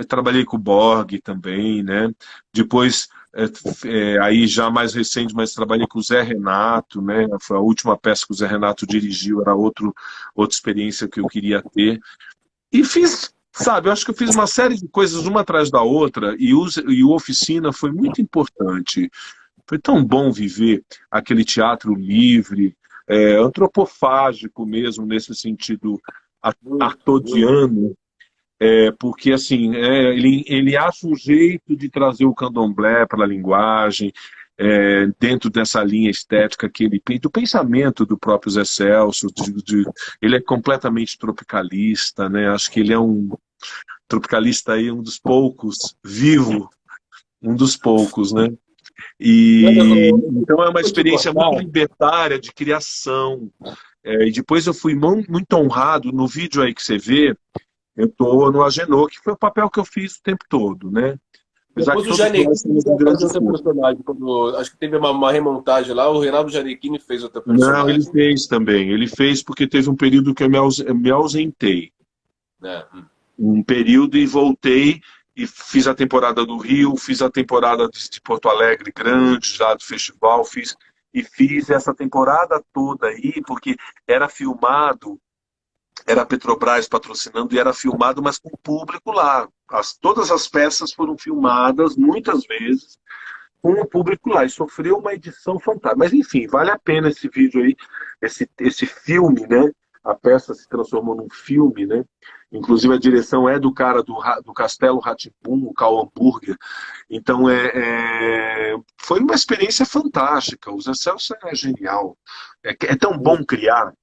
trabalhei com o Borg também, né? Depois, aí já mais recente, mas trabalhei com o Zé Renato, né? Foi a última peça que o Zé Renato dirigiu, era outra experiência que eu queria ter. E fiz, sabe, eu acho que eu fiz uma série de coisas uma atrás da outra, e o Oficina foi muito importante. Foi tão bom viver aquele teatro livre, antropofágico mesmo, nesse sentido Muito, muito. artodiano, porque assim, ele acha um jeito de trazer o candomblé para a linguagem, dentro dessa linha estética que ele do pensamento do próprio Zé Celso, ele é completamente tropicalista, né? Acho que ele é um tropicalista aí, um dos poucos, vivo, um dos poucos, né? Mas E eu então é uma vou te experiência muito cortar. libertária de criação. E depois eu fui muito honrado no vídeo aí que você vê. Eu estou no Agenor, que foi o papel que eu fiz o tempo todo, né? Apesar que Depois o todos Janequine nós temos um vai fazer grande o teu esforço. personagem. Acho que teve uma remontagem lá, o Reinaldo Janequine fez o teu Não, ele personagem. fez também. Ele fez porque teve um período que eu me ausentei. Né? Um período e voltei e fiz a temporada do Rio, fiz a temporada de Porto Alegre grande, já do festival, fiz essa temporada toda aí, porque era filmado, era a Petrobras patrocinando e era filmado, mas com o público lá. Todas as peças foram filmadas muitas vezes com o público lá e sofreu uma edição fantástica. Mas enfim, vale a pena esse vídeo aí, esse filme, né? A peça se transformou num filme, né? Inclusive a direção é do cara do Castelo Rá Tim-Bum, o Karl Hamburger. Então foi uma experiência fantástica. O Zé Celso é genial. É tão bom criar.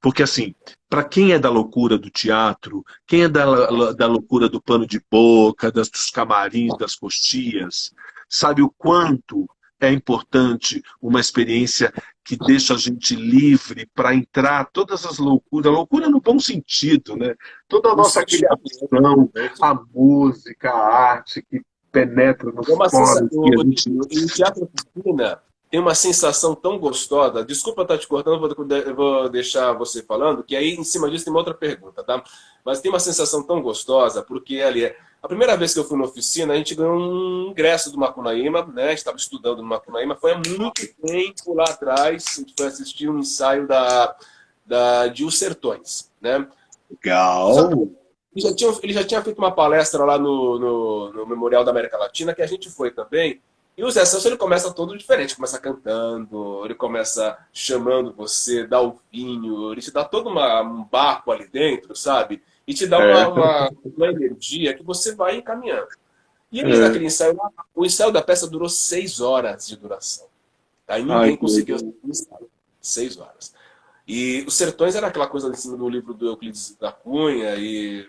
Porque, assim, para quem é da loucura do teatro, quem é da loucura do pano de boca, dos camarins, das coxias, sabe o quanto é importante uma experiência que deixa a gente livre para entrar todas as loucuras, loucura no bom sentido, né? Toda a O nossa criação, a música, a arte que penetra nos É uma sensação, poros que a gente... e o teatro oficina tem uma sensação tão gostosa. Desculpa estar te cortando, eu vou deixar você falando, que aí em cima disso tem uma outra pergunta, tá? Mas tem uma sensação tão gostosa, porque ali a primeira vez que eu fui na oficina, a gente ganhou um ingresso do Macunaíma, né? A gente estava estudando no Macunaíma, foi há muito tempo lá atrás, a gente foi assistir um ensaio de Os Sertões, né? Legal! Ele já tinha feito uma palestra lá no Memorial da América Latina, que a gente foi também. E o Zé Celso, ele começa todo diferente. Começa cantando, ele começa chamando você, dá o vinho, ele te dá todo um barco ali dentro, sabe? E te dá uma energia que você vai encaminhando. E ele, naquele ensaio, o ensaio da peça durou 6 horas de duração. Aí ninguém conseguiu assistir o ensaio. 6 horas. E Os Sertões era aquela coisa em cima do livro do Euclides da Cunha, e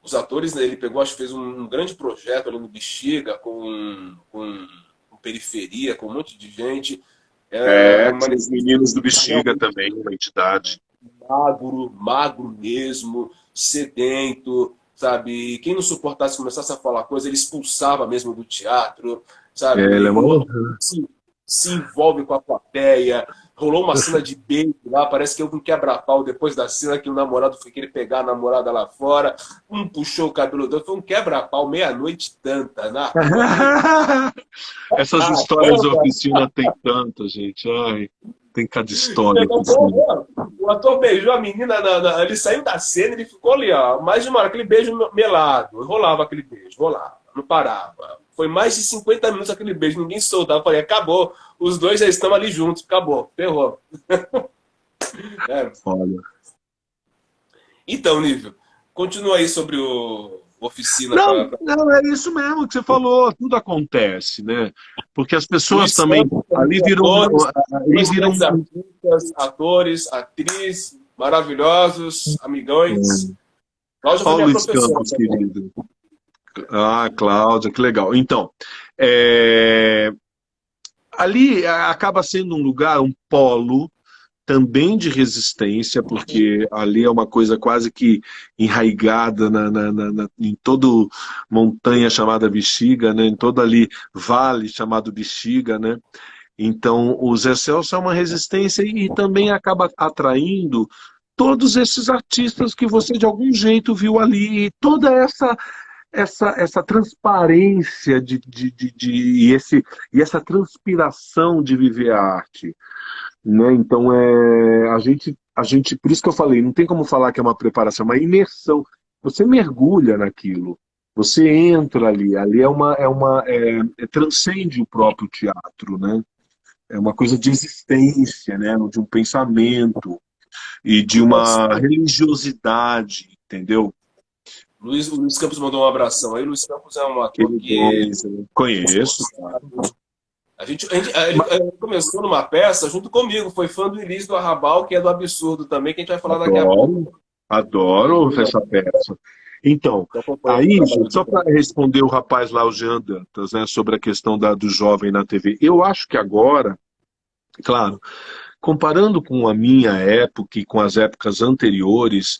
os atores, né, ele pegou, acho que fez um grande projeto ali no Bexiga, com periferia, com um monte de gente. Os meninos do Bexiga também, uma entidade. Magro mesmo, sedento, sabe? E quem não suportasse começasse a falar coisa, ele expulsava mesmo do teatro, sabe? Ele é se envolve com a plateia. Rolou uma cena de beijo lá, parece que houve um quebra-pau depois da cena que o namorado foi querer pegar a namorada lá fora, um puxou o cabelo do outro, foi um quebra-pau, meia-noite tanta, né? Essas histórias da oficina tem tantas, gente. Ai, tem cada história. O ator beijou a menina, ele saiu da cena, ele ficou ali, ó, mais de uma hora, aquele beijo melado, rolava aquele beijo, rolava, não parava. Foi mais de 50 minutos aquele beijo, ninguém soltava. Eu falei, acabou. Os dois já estão ali juntos, acabou, ferrou. Olha. Então, Nível, continua aí sobre o oficina. Não, é isso mesmo que você falou, tudo acontece, né? Porque as pessoas também. Ali viram. Atores, atrizes, maravilhosos, amigões. Cláudia foi minha professora. Campos, querido. Cláudia, que legal. Então, ali acaba sendo um lugar, um polo também de resistência, porque ali é uma coisa quase que enraigada em toda montanha chamada Bexiga, né? Em todo ali vale chamado Bexiga, né? Então, o Zé Celso é uma resistência e também acaba atraindo todos esses artistas que você de algum jeito viu ali, e toda essa transparência e essa transpiração de viver a arte, né? Então a gente, por isso que eu falei, não tem como falar que é uma preparação, é uma imersão. Você mergulha naquilo, você entra ali transcende o próprio teatro, né? É uma coisa de existência, né? De um pensamento e de uma religiosidade, entendeu? O Luiz Campos mandou um abração aí. O Luiz Campos é um ator que... Conheço. Ele começou numa peça junto comigo. Foi fã do Elis do Arrabal, que é do Absurdo também, que a gente vai falar daqui a pouco. Adoro essa peça. Então, aí, só para responder o rapaz lá, o Jean Dantas, né, sobre a questão do jovem na TV. Eu acho que agora, claro, comparando com a minha época e com as épocas anteriores,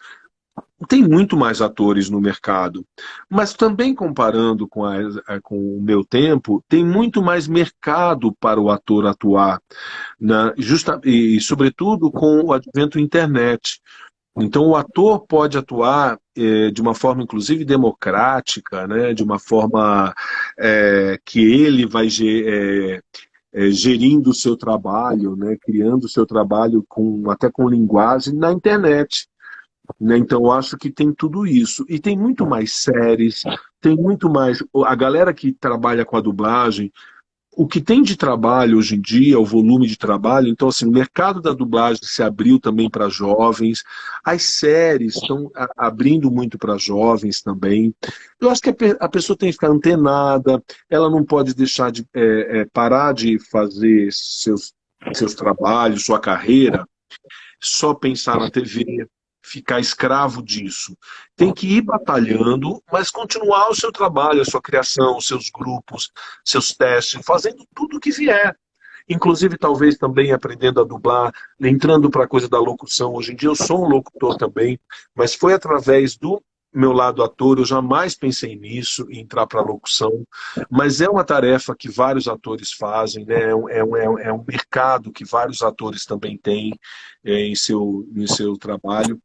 tem muito mais atores no mercado, mas também comparando com o meu tempo, tem muito mais mercado para o ator atuar, e sobretudo com o advento da internet. Então o ator pode atuar de uma forma inclusive democrática, né, de uma forma que ele vai gerindo o seu trabalho, né, criando o seu trabalho até com linguagem na internet. Né? Então eu acho que tem tudo isso. E tem muito mais séries, tem muito mais... A galera que trabalha com a dublagem, o que tem de trabalho hoje em dia, o volume de trabalho, então assim, o mercado da dublagem se abriu também para jovens, as séries estão abrindo muito para jovens também. Eu acho que a pessoa tem que ficar antenada, ela não pode deixar de parar de fazer seus trabalhos, sua carreira, só pensar na TV, ficar escravo disso. Tem que ir batalhando, mas continuar o seu trabalho, a sua criação, os seus grupos, seus testes, fazendo tudo o que vier. inclusive talvez também aprendendo a dublar, entrando para a coisa da locução. Hoje em dia eu sou um locutor também, mas foi através do meu lado ator, eu jamais pensei nisso, em entrar para a locução, mas é uma tarefa que vários atores fazem, né? É um mercado que vários atores também têm em seu trabalho.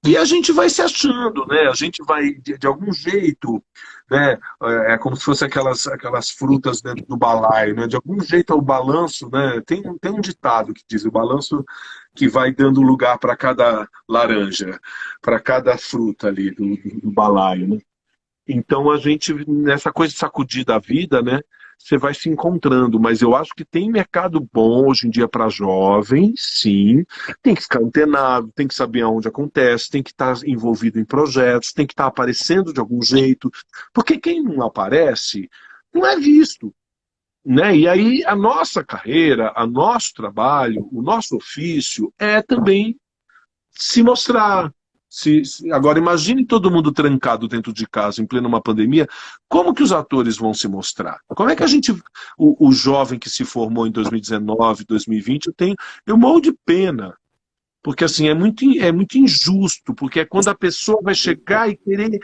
E a gente vai se achando, né? A gente vai, de algum jeito, né? É como se fosse aquelas frutas dentro do balaio, né? De algum jeito o balanço, né? Tem um ditado que diz o balanço que vai dando lugar para cada laranja, para cada fruta ali do balaio, né? Então a gente, nessa coisa de sacudir da vida, né? Você vai se encontrando, mas eu acho que tem mercado bom hoje em dia para jovens, sim. Tem que ficar antenado, tem que saber aonde acontece, tem que estar envolvido em projetos, tem que estar aparecendo de algum jeito, porque quem não aparece não é visto, né? E aí a nossa carreira, o nosso trabalho, o nosso ofício é também se mostrar. Agora, imagine todo mundo trancado dentro de casa, em plena uma pandemia, como que os atores vão se mostrar? Como é que a gente, o jovem que se formou em 2019, 2020, eu morro de pena, porque assim, é muito injusto, porque é quando a pessoa vai chegar e querer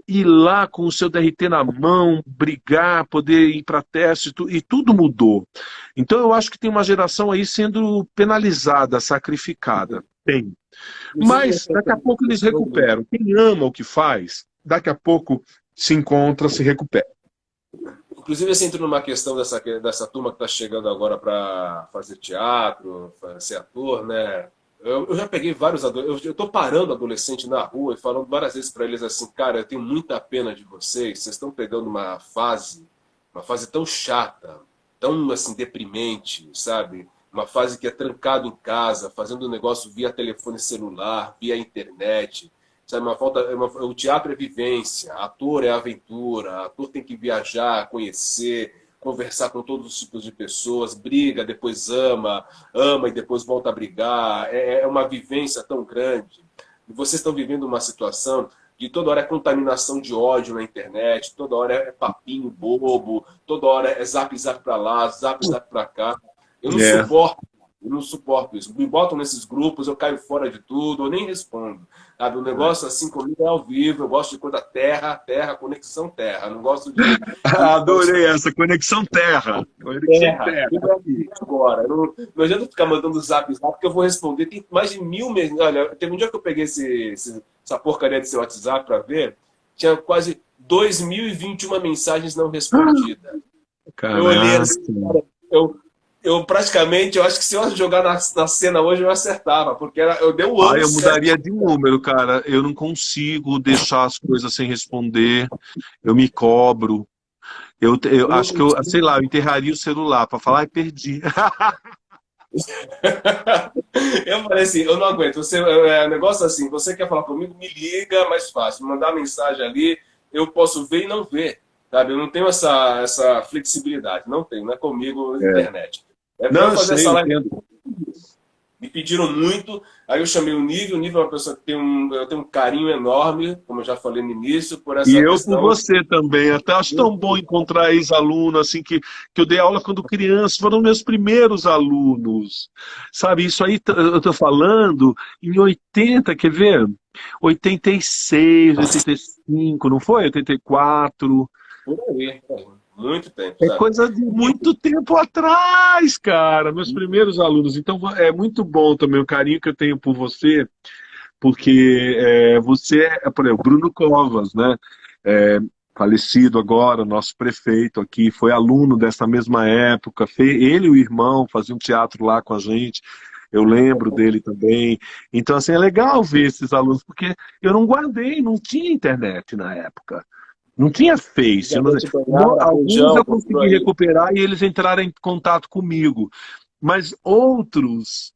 ir lá com o seu DRT na mão, brigar, poder ir para teste, e tudo mudou. Então eu acho que tem uma geração aí sendo penalizada, sacrificada. Tem. Mas daqui a pouco eles recuperam. Quem ama o que faz, daqui a pouco se encontra, se recupera. Inclusive, você entrou numa questão dessa turma que está chegando agora para fazer teatro, pra ser ator, né? Eu já peguei vários adolescentes, eu estou parando adolescente na rua e falando várias vezes para eles assim, cara, eu tenho muita pena de vocês estão pegando uma fase tão chata, tão assim, deprimente, sabe? Uma fase que é trancado em casa, fazendo um negócio via telefone celular, via internet, sabe? O teatro é vivência, ator é aventura, ator tem que viajar, conhecer, conversar com todos os tipos de pessoas, briga, depois ama, ama e depois volta a brigar. É uma vivência tão grande. E vocês estão vivendo uma situação de toda hora é contaminação de ódio na internet, toda hora é papinho bobo, toda hora é zap zap para lá, zap zap para cá. Eu não suporto. Eu não suporto isso. Me botam nesses grupos, eu caio fora de tudo, eu nem respondo. Sabe? O negócio assim comigo é ao vivo, eu gosto de coisa terra, terra, conexão terra. Não gosto de. Adorei essa conexão terra. Conexão terra. Agora, não adianta ficar mandando zap zap, porque eu vou responder. Tem mais de 1000 mensagens. Olha, teve um dia que eu peguei essa porcaria desse WhatsApp para ver, tinha quase 2021 mensagens não respondidas. Caraca. Eu olhei assim, eu praticamente, eu acho que se eu jogar na cena hoje, eu acertava, porque eu dei um ano. Eu mudaria de número, cara. Eu não consigo deixar as coisas sem responder. Eu me cobro. Eu acho que sei lá, eu enterraria o celular para falar, perdi. Eu falei assim, eu não aguento. É um negócio assim, você quer falar comigo, me liga, mais fácil. Mandar mensagem ali, eu posso ver e não ver. Sabe? Eu não tenho essa flexibilidade. Não tenho, não é comigo na internet. Não, fazer sei, essa live. entendo. Me pediram muito, aí eu chamei o Nível é uma pessoa que eu tenho um carinho enorme, como eu já falei no início, por essa questão. E eu questão. por você também, até acho tão bom encontrar ex-aluno, assim, que eu dei aula quando criança, foram meus primeiros alunos, sabe, isso aí eu tô falando em 80, quer ver? 86, 85, não foi? 84. Por aí, muito tempo. É coisa de muito tempo atrás, cara. Meus primeiros alunos. Então é muito bom também o carinho que eu tenho por você, porque você é, por exemplo, Bruno Covas, né? Falecido agora, nosso prefeito aqui, foi aluno dessa mesma época. Ele e o irmão faziam teatro lá com a gente. Eu lembro dele também. Então, assim, é legal ver esses alunos, porque eu não guardei, não tinha internet na época. Não tinha Face. Alguns eu consegui recuperar e eles entraram em contato comigo. Mas outros,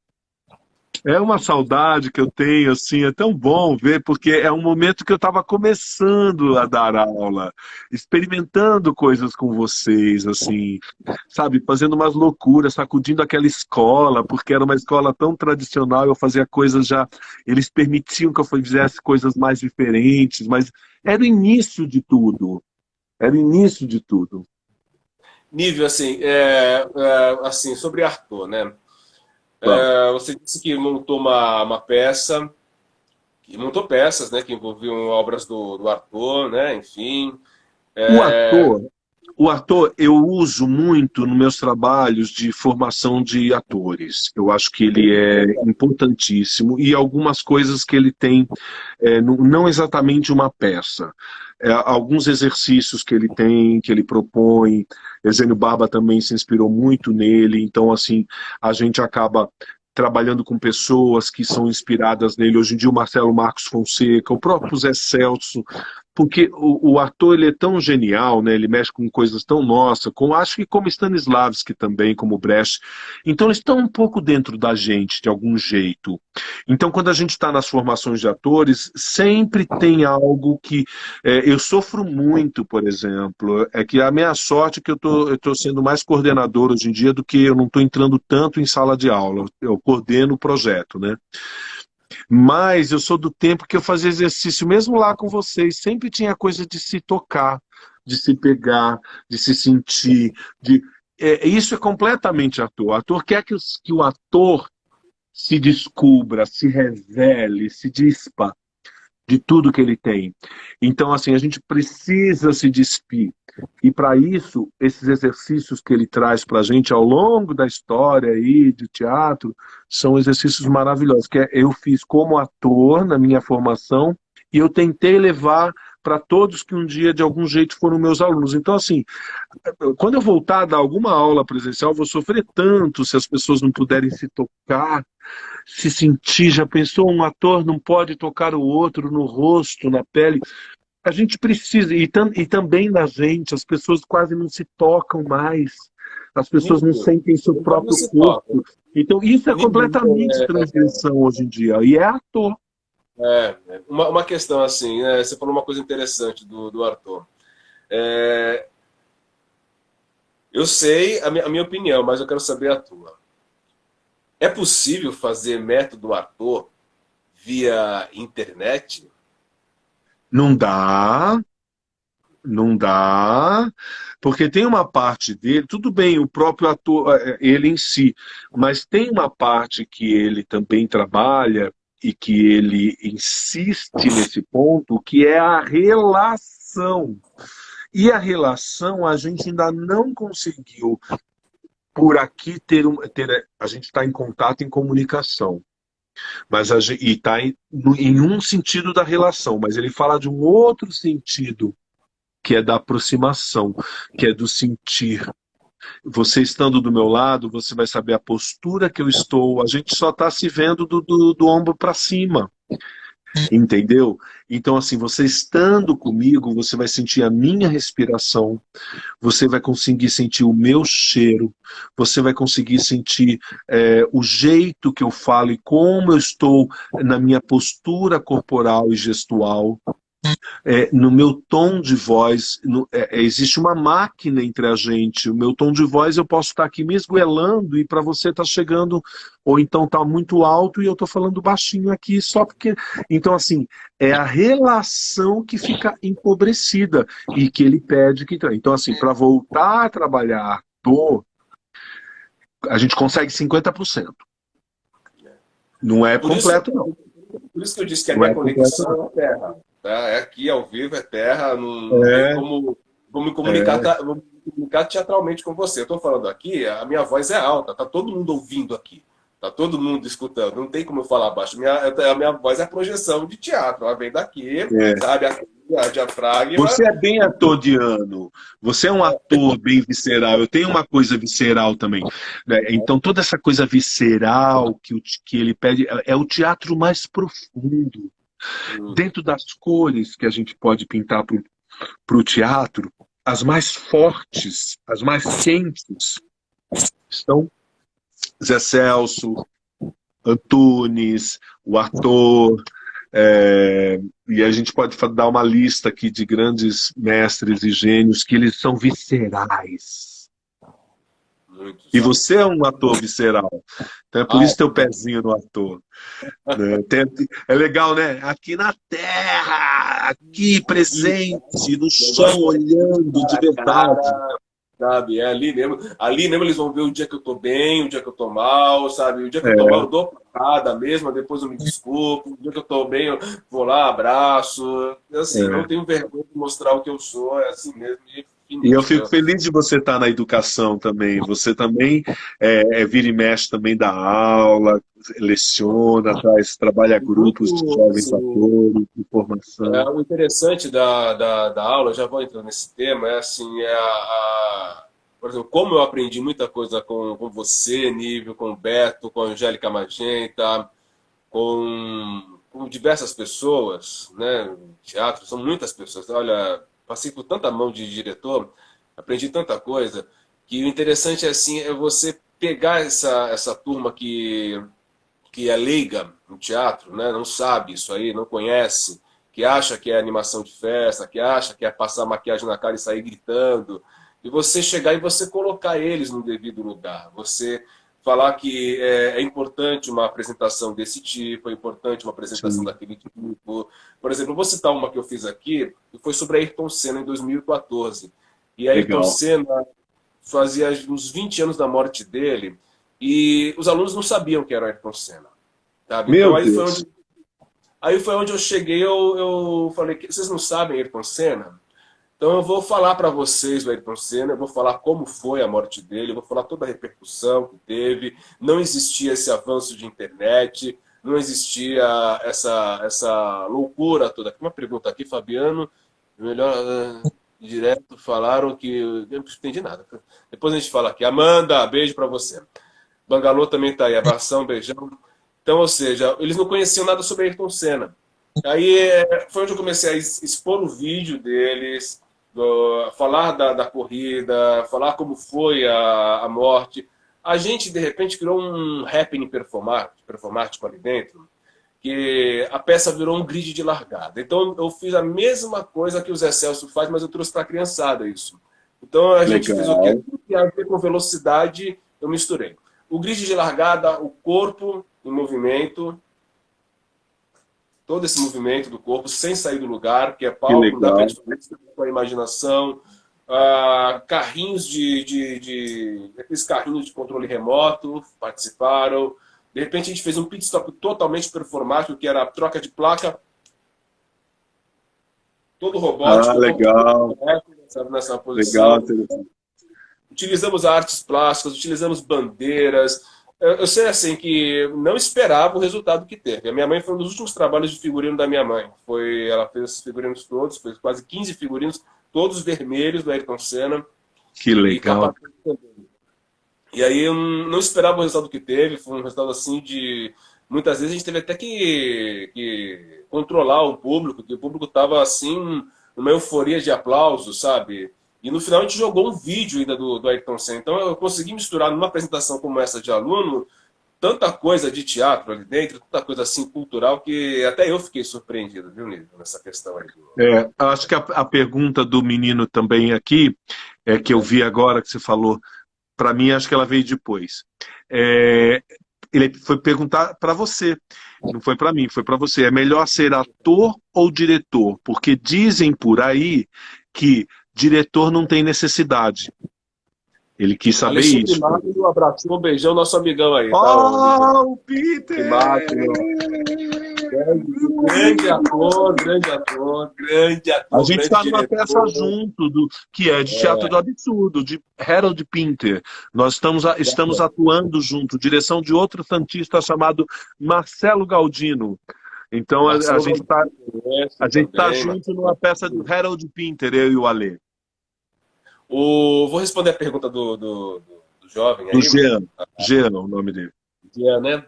é uma saudade que eu tenho, assim, é tão bom ver, porque é um momento que eu estava começando a dar aula, experimentando coisas com vocês, assim, sabe, fazendo umas loucuras, sacudindo aquela escola, porque era uma escola tão tradicional, eu fazia coisas já, eles permitiam que eu fizesse coisas mais diferentes, mas era o início de tudo. Era o início de tudo. Nível, assim, assim, sobre Arthur, né? Vamos. Você disse que montou uma peça, que montou peças, né? Que envolviam obras do Arthur, né? Enfim. O É, ator, o ator eu uso muito nos meus trabalhos de formação de atores. Eu acho que ele é importantíssimo e algumas coisas que ele tem, não exatamente uma peça. Alguns exercícios que ele tem, que ele propõe. Eugênio Barba também se inspirou muito nele. Então, assim, a gente acaba trabalhando com pessoas que são inspiradas nele. Hoje em dia, o Marcelo Marcos Fonseca, o próprio Zé Celso, porque o ator ele é tão genial, né? Ele mexe com coisas tão nossas, acho que como Stanislavski também, como Brecht. Então eles estão um pouco dentro da gente, de algum jeito. Então quando a gente está nas formações de atores, sempre tem algo que... eu sofro muito, por exemplo, é que a minha sorte é que eu tô sendo mais coordenador hoje em dia do que eu não estou entrando tanto em sala de aula. Eu coordeno o projeto, né? Mas eu sou do tempo que eu fazia exercício, mesmo lá com vocês, sempre tinha coisa de se tocar, de se pegar, de se sentir. Isso é completamente ator. O ator quer que o ator se descubra, se revele, se dispa de tudo que ele tem. Então, assim, a gente precisa se despir. E para isso, esses exercícios que ele traz para a gente ao longo da história aí de teatro são exercícios maravilhosos, eu fiz como ator na minha formação e eu tentei levar para todos que um dia, de algum jeito, foram meus alunos. Então, assim, quando eu voltar a dar alguma aula presencial, eu vou sofrer tanto se as pessoas não puderem se tocar, se sentir. Já pensou, um ator não pode tocar o outro no rosto, na pele? A gente precisa, e também na gente, as pessoas quase não se tocam mais, as pessoas não nível. sentem seu Então próprio você toca. corpo. Então isso é Nível, completamente transgressão hoje em dia, e é ator. uma questão assim, né? Você falou uma coisa interessante do Arthur. É, eu sei a minha opinião, mas eu quero saber a tua. É possível fazer método Arthur via internet? Não dá, não dá, porque tem uma parte dele, tudo bem, o próprio ator, ele em si, mas tem uma parte que ele também trabalha e que ele insiste nesse ponto, que é a relação. E a relação a gente ainda não conseguiu, por aqui, a gente está em contato, em comunicação. Mas e está em um sentido da relação, mas ele fala de um outro sentido, que é da aproximação, que é do sentir. Você estando do meu lado, você vai saber a postura que eu estou. A gente só está se vendo do ombro para cima. Entendeu? Então, assim, você estando comigo, você vai sentir a minha respiração, você vai conseguir sentir o meu cheiro, você vai conseguir sentir o jeito que eu falo e como eu estou na minha postura corporal e gestual. No meu tom de voz, existe uma máquina entre a gente. O meu tom de voz, eu posso estar aqui me esgoelando e para você está chegando, ou então está muito alto e eu estou falando baixinho aqui só porque... Então, assim, é a relação que fica empobrecida e que ele pede que... Então, assim, para voltar a trabalhar a gente consegue 50%. Não é Por isso, completo, não. por isso que eu disse que a Não minha é completo, não. conexão é terra. Tá? É aqui, ao vivo, é terra. Não tem É, como vou me comunicar, é. vou me comunicar teatralmente com você. Eu estou falando aqui, a minha voz é alta, tá todo mundo ouvindo aqui. Tá todo mundo escutando. Não tem como eu falar baixo. A minha voz é projeção de teatro. Ela vem daqui, É. sabe? A diafragma. Você é bem atodiano, você é um ator bem visceral, eu tenho uma coisa visceral também, né? Então toda essa coisa visceral que ele pede é o teatro mais profundo. Dentro das cores que a gente pode pintar para o teatro, as mais fortes, as mais quentes, estão Zé Celso, Antunes, o ator... e a gente pode dar uma lista aqui de grandes mestres e gênios que eles são viscerais. Muitos. E você é um ator visceral. Então é por isso teu pezinho no ator. Né? É legal, né? Aqui na terra, aqui presente, no chão, olhando de verdade. sabe? É ali mesmo eles vão ver o dia que eu tô bem, o dia que eu tô mal, sabe? O dia que eu tô mal eu dou porrada mesmo, depois eu me desculpo, o dia que eu tô bem eu vou lá, abraço. Assim, não tenho vergonha de mostrar o que eu sou, é assim mesmo, e E eu finito, fico né? feliz de você estar na educação também. Você também vira e mexe também dá aula, leciona, trabalha grupos de Muito, jovens assim, atores, de formação. o interessante da aula, já vou entrando nesse tema, é assim, por exemplo, como eu aprendi muita coisa com você, Nível, com o Beto, com a Angélica Magenta, com diversas pessoas, né? Teatro, são muitas pessoas. Olha, passei por tanta mão de diretor, aprendi tanta coisa, que o interessante é assim, é você pegar essa turma que é leiga no teatro, né? Não sabe isso aí, não conhece, que acha que é animação de festa, que acha que é passar maquiagem na cara e sair gritando, e você chegar e você colocar eles no devido lugar, você falar que é importante uma apresentação desse tipo, é importante uma apresentação Sim, daquele tipo. Por exemplo, eu vou citar uma que eu fiz aqui, que foi sobre Ayrton Senna em 2014. E Ayrton legal. Senna fazia uns 20 anos da morte dele, e os alunos não sabiam que era Ayrton Senna, sabe? Então Meu Deus, aí foi onde eu cheguei, eu falei que vocês não sabem Ayrton Senna? Então eu vou falar para vocês do Ayrton Senna, eu vou falar como foi a morte dele, eu vou falar toda a repercussão que teve. Não existia esse avanço de internet, não existia essa loucura toda. Uma pergunta aqui, Fabiano, melhor direto, falaram que eu não entendi nada. Depois a gente fala aqui. Amanda, beijo para você. Bangalô também está aí, abração, beijão. Então, ou seja, eles não conheciam nada sobre Ayrton Senna. Aí foi onde eu comecei a expor o vídeo deles, falar da corrida, falar como foi a morte. A gente, de repente, criou um happening performático ali dentro, que a peça virou um grid de largada. Então, eu fiz a mesma coisa que o Zé Celso faz, mas eu trouxe para a criançada isso. Então, a gente fez o quê? legal. Tudo que tinha a ver com velocidade, eu misturei. O grid de largada, o corpo em movimento, todo esse movimento do corpo sem sair do lugar, que é Que palco, não dá para legal. diferença com a imaginação. Carrinhos aqueles carrinhos de controle remoto participaram. De repente a gente fez um pit stop totalmente performático, que era a troca de placa, todo Ah, robótico, todo legal. nessa Legal, posição. interessante. Utilizamos artes plásticas, utilizamos bandeiras. Eu sei assim que não esperava o resultado que teve. A minha mãe foi um dos últimos trabalhos de figurino da minha mãe. Ela fez esses figurinos todos, fez quase 15 figurinos, todos vermelhos do Ayrton Senna Que e legal. capa também. E aí eu não esperava o resultado que teve, foi um resultado assim de... Muitas vezes a gente teve até que controlar o público, que o público estava assim, numa euforia de aplausos, sabe? E no final a gente jogou um vídeo ainda do Ayrton Senna. Então eu consegui misturar numa apresentação como essa de aluno, tanta coisa de teatro ali dentro, tanta coisa assim cultural, que até eu fiquei surpreendido, viu, Nívia, nessa questão aí. Acho que a pergunta do menino também aqui, que eu vi agora que você falou, para mim, acho que ela veio depois. É, ele foi perguntar para você, não foi para mim, foi para você. É melhor ser ator ou diretor? Porque dizem por aí que diretor não tem necessidade. Ele quis saber Alexandre isso. Magno, um abraço, um beijão, nosso amigão aí, tá, ô, Nívia? Oh, o Alexandre Peter! Magno, grande ator, grande ator, grande A ator, gente grande está numa peça diretor. junto, que é de Teatro do Absurdo, de Harold Pinter. Nós estamos atuando junto, direção de outro santista chamado Marcelo Galdino. Então a Marcelo gente Galdino, está conheço a gente tá também. junto numa peça do Harold Pinter, eu e o Alê. Vou responder a pergunta do jovem Do aí, Jean. Jean, o nome dele. Jean, né?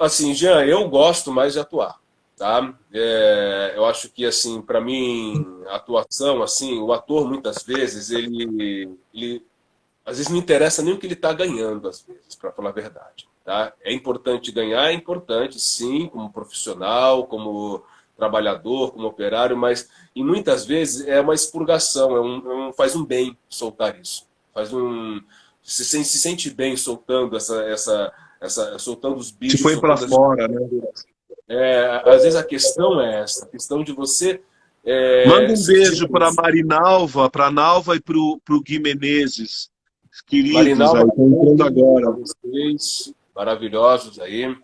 Assim, Jean, eu gosto mais de atuar, tá? Eu acho que, assim, para mim, a atuação, assim, o ator, muitas vezes, ele às vezes não interessa nem o que ele está ganhando, às vezes, para falar a verdade. Tá? É importante ganhar, é importante, sim, como profissional, como trabalhador, como operário, mas e muitas vezes é uma expurgação, faz um bem soltar isso. Se sente bem soltando soltando os Te bichos, põe para soltando as... fora, né? Às vezes a questão é essa, a questão de você Manda um beijo para a Marinalva, para a Nalva e para o Gui Menezes, queridos aí, Marinalva, estão entrando para agora. vocês, maravilhosos aí.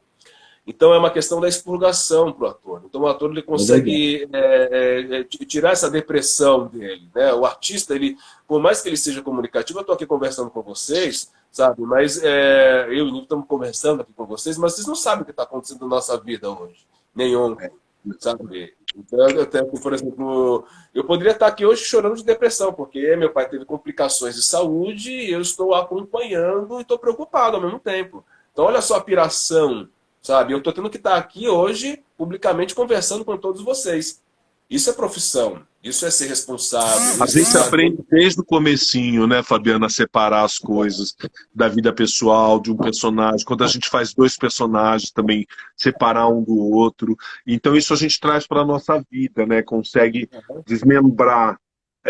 Então é uma questão da expurgação para o ator. Então o ator ele consegue tirar essa depressão dele, né? O artista, ele, por mais que ele seja comunicativo, eu estou aqui conversando com vocês, sabe? Mas eu e o Nico estamos conversando aqui com vocês, mas vocês não sabem o que está acontecendo na nossa vida hoje, nem ontem, sabe? Então, por exemplo, eu poderia estar aqui hoje chorando de depressão, porque meu pai teve complicações de saúde e eu estou acompanhando e estou preocupado ao mesmo tempo. Então olha só a piração, sabe? Eu estou tendo que estar aqui hoje, publicamente, conversando com todos vocês. Isso é profissão, isso é ser responsável. A gente aprende desde o comecinho, né, Fabiana, a separar as coisas da vida pessoal, de um personagem. Quando a gente faz dois personagens também, separar um do outro. Então isso a gente traz para a nossa vida, né? Consegue desmembrar,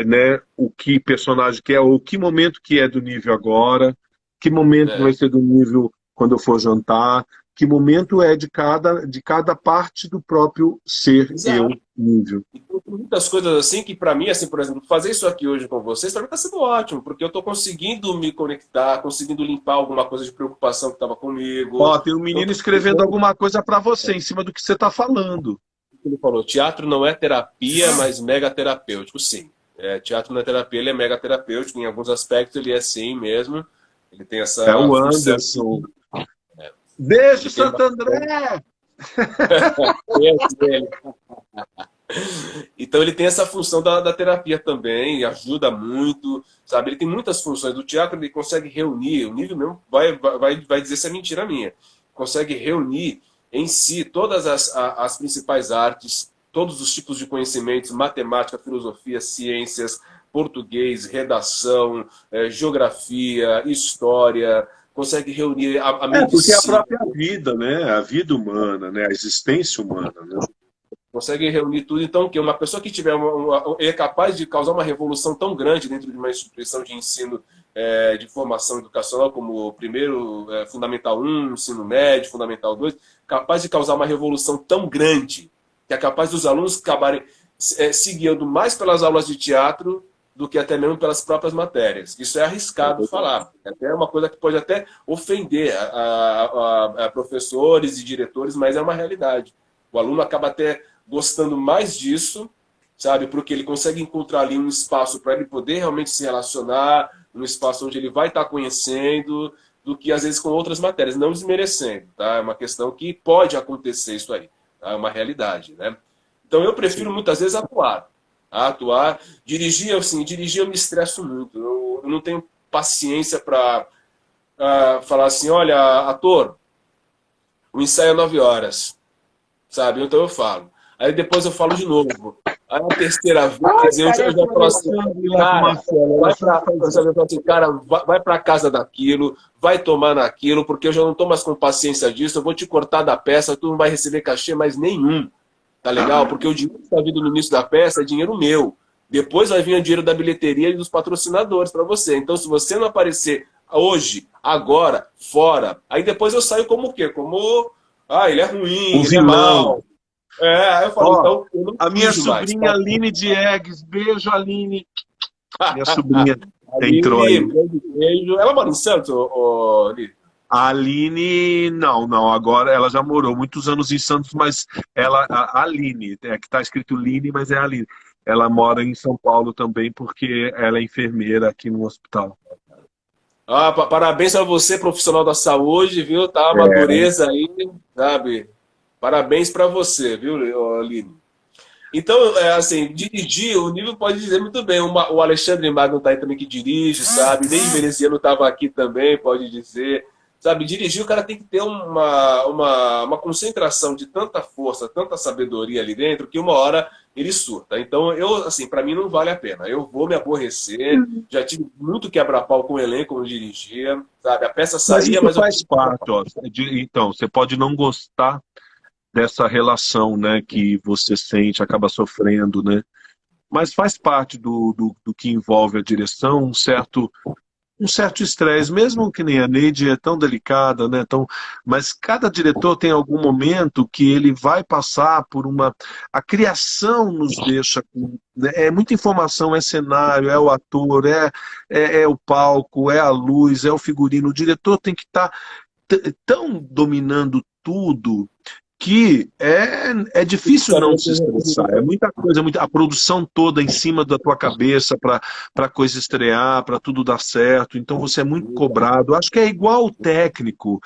né, o que personagem que é, ou que momento que é do nível agora, que momento vai ser do nível quando eu for jantar, que momento é de cada parte do próprio ser. Exato. Eu nível. Então, tem muitas coisas assim que para mim, assim, por exemplo, fazer isso aqui hoje com vocês, para mim está sendo ótimo, porque eu estou conseguindo me conectar, conseguindo limpar alguma coisa de preocupação que estava comigo. Ó, tem um menino escrevendo alguma coisa para você, em cima do que você está falando. Ele falou, teatro não é terapia, mas mega terapêutico, sim. Teatro não é terapia, ele é mega terapêutico, em alguns aspectos ele é sim mesmo. Ele tem essa... É o Anderson. Beijo, Santo André! Então ele tem essa função da terapia também, ajuda muito, sabe? Ele tem muitas funções. Do teatro ele consegue reunir, o nível mesmo vai dizer se é mentira minha, consegue reunir em si todas as principais artes, todos os tipos de conhecimentos, matemática, filosofia, ciências, português, redação, geografia, história, consegue reunir a medicina. Porque é a própria vida, né? A vida humana, né? A existência humana, né? Consegue reunir tudo. Então, que uma pessoa que tiver é capaz de causar uma revolução tão grande dentro de uma instituição de ensino de formação educacional, como o primeiro, Fundamental 1, ensino médio, Fundamental 2, capaz de causar uma revolução tão grande, que é capaz dos alunos acabarem se guiando mais pelas aulas de teatro do que até mesmo pelas próprias matérias. Isso é arriscado falar. É uma coisa que pode até ofender a professores e diretores, mas é uma realidade. O aluno acaba até gostando mais disso, sabe? Porque ele consegue encontrar ali um espaço para ele poder realmente se relacionar, um espaço onde ele vai estar conhecendo, do que às vezes com outras matérias, não desmerecendo, tá? É uma questão que pode acontecer isso aí, tá? É uma realidade, né? Então eu prefiro muitas vezes atuar. Dirigir, assim, dirigir eu me estresso muito. Eu não tenho paciência para falar assim, olha, ator, o ensaio é 9 horas, sabe? Então eu falo. Aí depois eu falo de novo. Aí a terceira vez eu já falo assim, cara, vai para casa daquilo, vai tomar naquilo, porque eu já não estou mais com paciência disso, eu vou te cortar da peça, tu não vai receber cachê mais nenhum. Tá legal? Porque o dinheiro que está vindo no início da peça é dinheiro meu. Depois vai vir o dinheiro da bilheteria e dos patrocinadores para você. Então, se você não aparecer hoje, agora, fora, aí depois eu saio como o quê? Como, ele é ruim, ele é mau. Aí eu falo, então, eu não a minha sobrinha mais, tá? Aline Diegues, beijo, Aline. Minha sobrinha entrou aí. Beijo. Ela mora em Santos, Lili? A Aline, não, agora ela já morou muitos anos em Santos, mas a Aline, que está escrito Line, mas é a Aline. Ela mora em São Paulo também, porque ela é enfermeira aqui no hospital. Parabéns a você, profissional da saúde, viu? Tá uma dureza aí, sabe? Parabéns para você, viu, Aline? Então, assim, dirigir, o Nível pode dizer muito bem. O Alexandre Magno tá aí também que dirige, sabe? Nem Veneziano estava aqui também, pode dizer. Sabe, dirigir, o cara tem que ter uma concentração de tanta força, tanta sabedoria ali dentro, que uma hora ele surta. Então, assim, para mim não vale a pena. Eu vou me aborrecer, já tive muito quebra-pau com o elenco quando dirigia, sabe? A peça saía, mas faz parte, ó. Então, você pode não gostar dessa relação, né, que você sente, acaba sofrendo, né? Mas faz parte do que envolve a direção, um certo um certo estresse, mesmo que nem a Neide é tão delicada, né? Mas cada diretor tem algum momento que ele vai passar por uma. A criação nos deixa com. Né? É muita informação, é cenário, é o ator, é o palco, é a luz, é o figurino. O diretor tem que estar tão dominando tudo que é difícil não se estressar. É muita coisa, a produção toda em cima da tua cabeça para a coisa estrear, para tudo dar certo. Então você é muito cobrado. Acho que é igual o técnico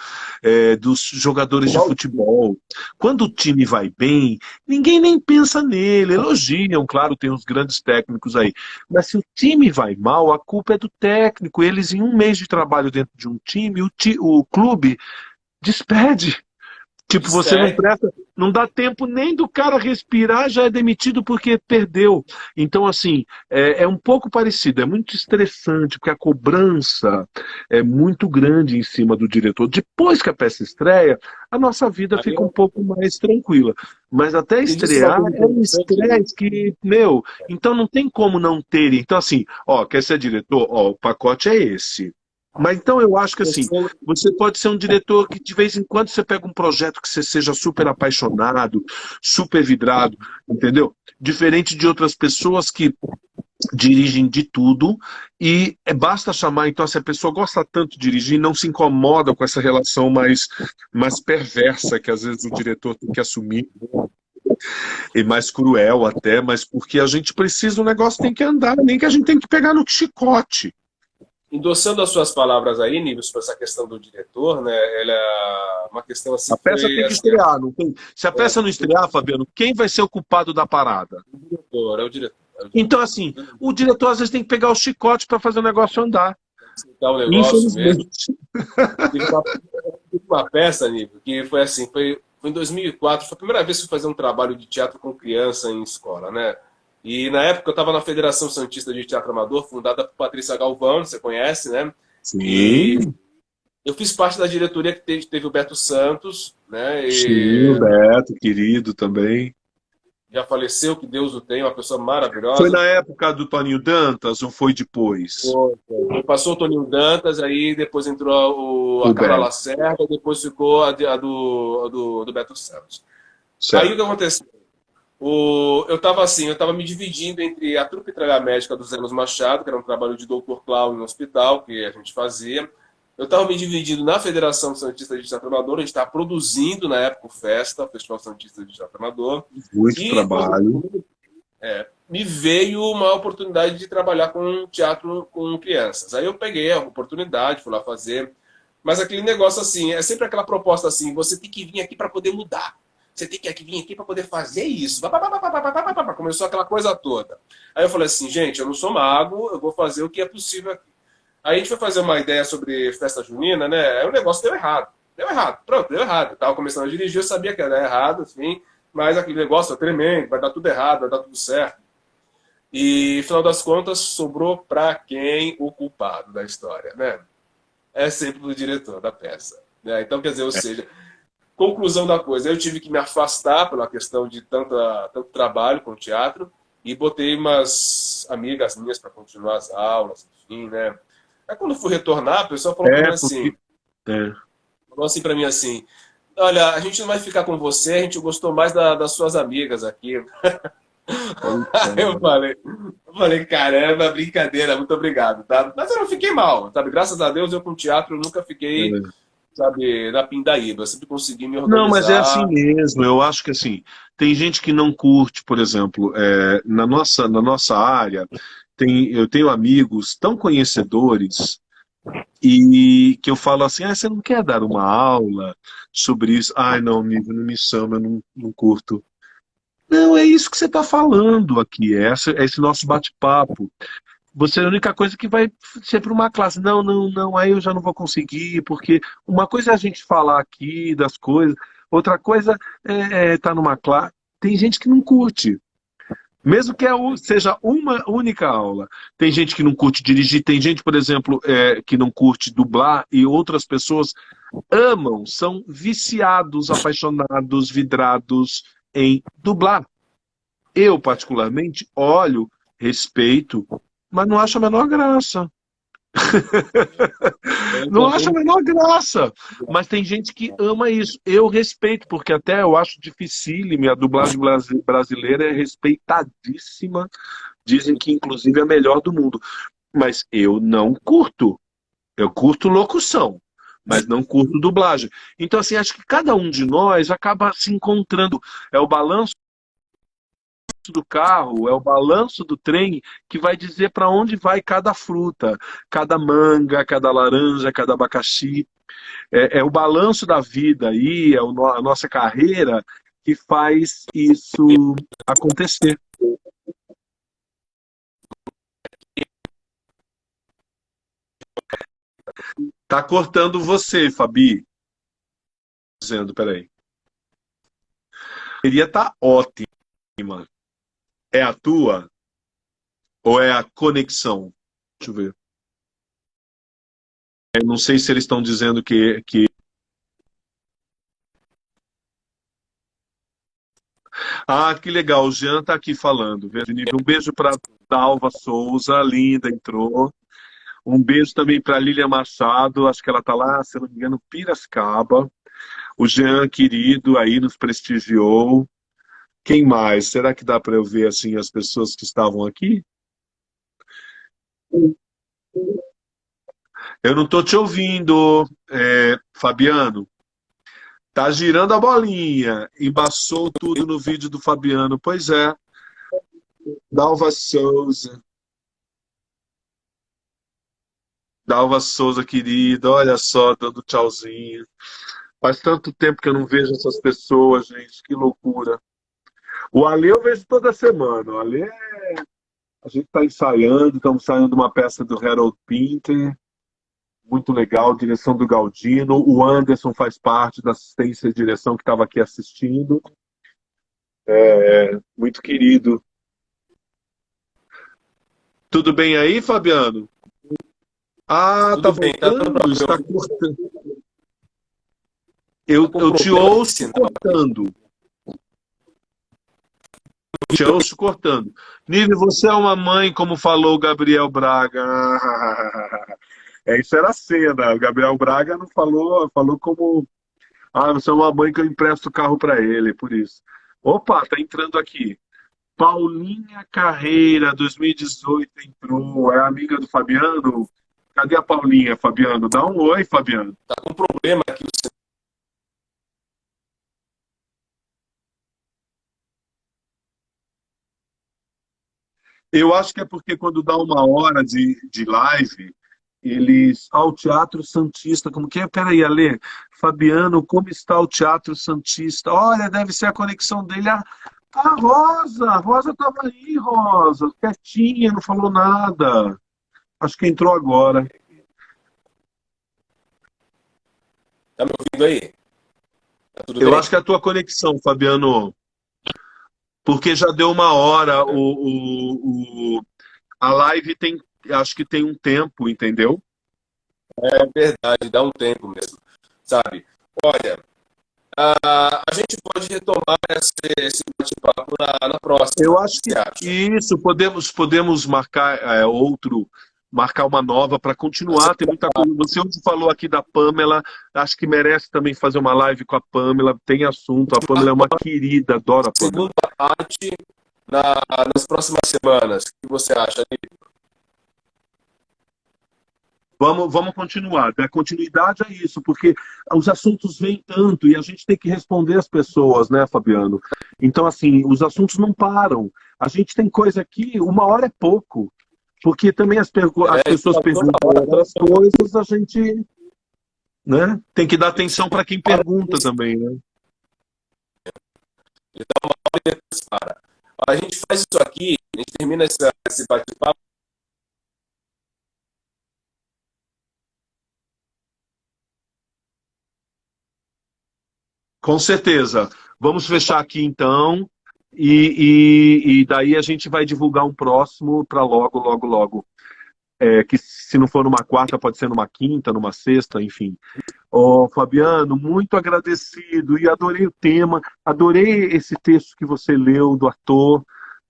dos jogadores de futebol. Quando o time vai bem, ninguém nem pensa nele. Elogiam, claro, tem os grandes técnicos aí. Mas se o time vai mal, a culpa é do técnico. Eles, em um mês de trabalho dentro de um time, o clube despede. Tipo, você não presta, não dá tempo nem do cara respirar, já é demitido porque perdeu. Então, assim, é um pouco parecido, é muito estressante, porque a cobrança é muito grande em cima do diretor. Depois que a peça estreia, a nossa vida fica um pouco mais tranquila. Mas até estrear é um estresse que, meu, então não tem como não ter. Então, assim, ó, quer ser diretor? Ó, o pacote é esse. Mas então eu acho que assim, você pode ser um diretor que de vez em quando você pega um projeto que você seja super apaixonado, super vidrado, entendeu? Diferente de outras pessoas que dirigem de tudo e basta chamar, então se a pessoa gosta tanto de dirigir, não se incomoda com essa relação mais perversa que às vezes o diretor tem que assumir, e mais cruel até, mas porque a gente precisa, o negócio tem que andar, nem que a gente tem que pegar no chicote. Endossando as suas palavras aí, Nível, sobre essa questão do diretor, né? Ela é uma questão assim. A peça tem que estrear, não tem? Se a peça não estrear, Fabiano, quem vai ser o culpado da parada? O diretor, é o diretor. Então, assim, o diretor às vezes tem que pegar o chicote para fazer o negócio andar. Tem um negócio mesmo. Teve uma peça, Nível, que foi assim, foi em 2004, foi a primeira vez que eu fui fazer um trabalho de teatro com criança em escola, né? E na época eu estava na Federação Santista de Teatro Amador, fundada por Patrícia Galvão, você conhece, né? Sim. E eu fiz parte da diretoria que teve o Beto Santos, né? Sim, o Beto, querido também. Já faleceu, que Deus o tenha, uma pessoa maravilhosa. Foi na época do Toninho Dantas ou foi depois? Passou o Toninho Dantas, aí depois entrou a Carla Lacerda, depois ficou a do Beto Santos. Certo. Aí o que aconteceu? Eu estava me dividindo entre a trupe Tralha Médica do Zé Luz Machado, que era um trabalho de Dr. Cláudio no hospital, que a gente fazia. Eu estava me dividindo na Federação Santista de Teatro Amador, a gente estava produzindo na época o Festa, o Festival Santista de Teatro Amador. Muito trabalho. Me veio uma oportunidade de trabalhar com teatro com crianças. Aí eu peguei a oportunidade, fui lá fazer. Mas aquele negócio assim, é sempre aquela proposta assim, você tem que vir aqui para poder mudar. Você tem que vir aqui para poder fazer isso. Começou aquela coisa toda. Aí eu falei assim, gente, eu não sou mago, eu vou fazer o que é possível aqui. Aí a gente foi fazer uma ideia sobre festa junina, né? Aí o negócio deu errado. Deu errado. Pronto, deu errado. Eu tava começando a dirigir, eu sabia que ia dar errado, assim, mas aquele negócio é tremendo, vai dar tudo errado, vai dar tudo certo. E, final das contas, sobrou para quem o culpado da história, né? É sempre o diretor da peça. Né? Então, quer dizer, ou seja, conclusão da coisa, eu tive que me afastar pela questão de tanto trabalho com teatro e botei umas amigas minhas para continuar as aulas, enfim, né? Aí quando fui retornar, a pessoa falou para mim assim, falou assim para mim assim, olha, a gente não vai ficar com você, a gente gostou mais das suas amigas aqui. Aí eu falei, caramba, brincadeira, muito obrigado, tá? Mas eu não fiquei mal, sabe? Graças a Deus eu com teatro nunca fiquei, sabe, na pindaíba, eu sempre consegui me organizar. Não, mas é assim mesmo, eu acho que assim, tem gente que não curte, por exemplo, na nossa área, eu tenho amigos tão conhecedores e que eu falo assim, você não quer dar uma aula sobre isso? Ai, não, Nível, não me chama, eu não curto. Não, é isso que você está falando aqui, é esse nosso bate-papo. Você é a única coisa que vai ser para uma classe. Não, aí eu já não vou conseguir, porque uma coisa é a gente falar aqui das coisas, outra coisa é estar numa classe. Tem gente que não curte. Mesmo que seja uma única aula. Tem gente que não curte dirigir, tem gente, por exemplo, que não curte dublar, e outras pessoas amam, são viciados, apaixonados, vidrados em dublar. Eu, particularmente, olho, respeito, mas não acho a menor graça. Eu Não acho encontrei a menor graça. Mas tem gente que ama isso. Eu respeito, porque até eu acho dificílimo. A dublagem brasileira é respeitadíssima. Dizem que, inclusive, é a melhor do mundo. Mas eu não curto. Eu curto locução, mas não curto dublagem. Então, assim, acho que cada um de nós acaba se encontrando. É o balanço do carro, é o balanço do trem que vai dizer para onde vai cada fruta, cada manga, cada laranja, cada abacaxi. É o balanço da vida aí, a nossa carreira que faz isso acontecer. Tá cortando você, Fabi. Dizendo, peraí. Queria estar ótima. É a tua ou é a conexão? Deixa eu ver. Eu não sei se eles estão dizendo que... Ah, que legal. O Jean tá aqui falando. Virginia. Um beijo para Dalva Souza, linda, entrou. Um beijo também para Lília Machado, acho que ela tá lá, se não me engano, Piracicaba. O Jean, querido, aí nos prestigiou. Quem mais? Será que dá para eu ver assim as pessoas que estavam aqui? Eu não estou te ouvindo, Fabiano. Tá girando a bolinha. Embaçou tudo no vídeo do Fabiano. Pois é. Dalva Souza. Dalva Souza, querida. Olha só, dando tchauzinho. Faz tanto tempo que eu não vejo essas pessoas, gente. Que loucura. O Ale eu vejo toda semana. O Ale, a gente está ensaiando. Estamos ensaiando uma peça do Harold Pinter. Muito legal. Direção do Galdino. O Anderson faz parte da assistência de direção que estava aqui assistindo. Muito querido. Tudo bem aí, Fabiano? Ah, tá tudo bem, tá tudo voltando? Está tranquilo. cortando. Tá com Eu te problema de ouço sinal. cortando. Te ouço cortando. Nive, você é uma mãe, como falou o Gabriel Braga. Isso era a cena. O Gabriel Braga não falou, falou como. Ah, você é uma mãe que eu empresto o carro para ele, por isso. Opa, tá entrando aqui. Paulinha Carreira, 2018, entrou. É amiga do Fabiano? Cadê a Paulinha, Fabiano? Dá um oi, Fabiano. Tá com problema aqui o sinal. Eu acho que é porque quando dá uma hora de live, eles. Ah, o Teatro Santista, como que é? Peraí, Ale. Fabiano, como está o Teatro Santista? Olha, deve ser a conexão dele. A Rosa! A Rosa estava aí, Rosa, quietinha, não falou nada. Acho que entrou agora. Tá me ouvindo aí? Tá tudo Eu bem? acho que é a tua conexão, Fabiano. Porque já deu uma hora, a live tem, acho que tem um tempo, entendeu? É verdade, dá um tempo mesmo, sabe? Olha, a gente pode retomar esse bate-papo na próxima, Eu o acho que que você acha? isso, podemos marcar marcar uma nova para continuar. Tem muita coisa. Você hoje falou aqui da Pamela, acho que merece também fazer uma live com a Pamela. Tem assunto. A Pamela é uma querida, adoro a Pamela. Segunda parte nas próximas semanas. O que você acha, amigo? Vamos continuar. A continuidade é isso, porque os assuntos vêm tanto e a gente tem que responder as pessoas, né, Fabiano? Então, assim, os assuntos não param. A gente tem coisa aqui, uma hora é pouco, porque também as pessoas Tá toda perguntam hora. outras coisas, a gente, né, tem que dar atenção para quem pergunta também, né? Então, uma hora e depois para. A gente faz isso aqui, a gente termina esse bate-papo. Com certeza. Vamos fechar aqui então, e daí a gente vai divulgar um próximo para logo, logo, logo. Que se não for numa quarta, pode ser numa quinta, numa sexta, enfim. Ó, Fabiano, muito agradecido e adorei o tema, adorei esse texto que você leu do ator.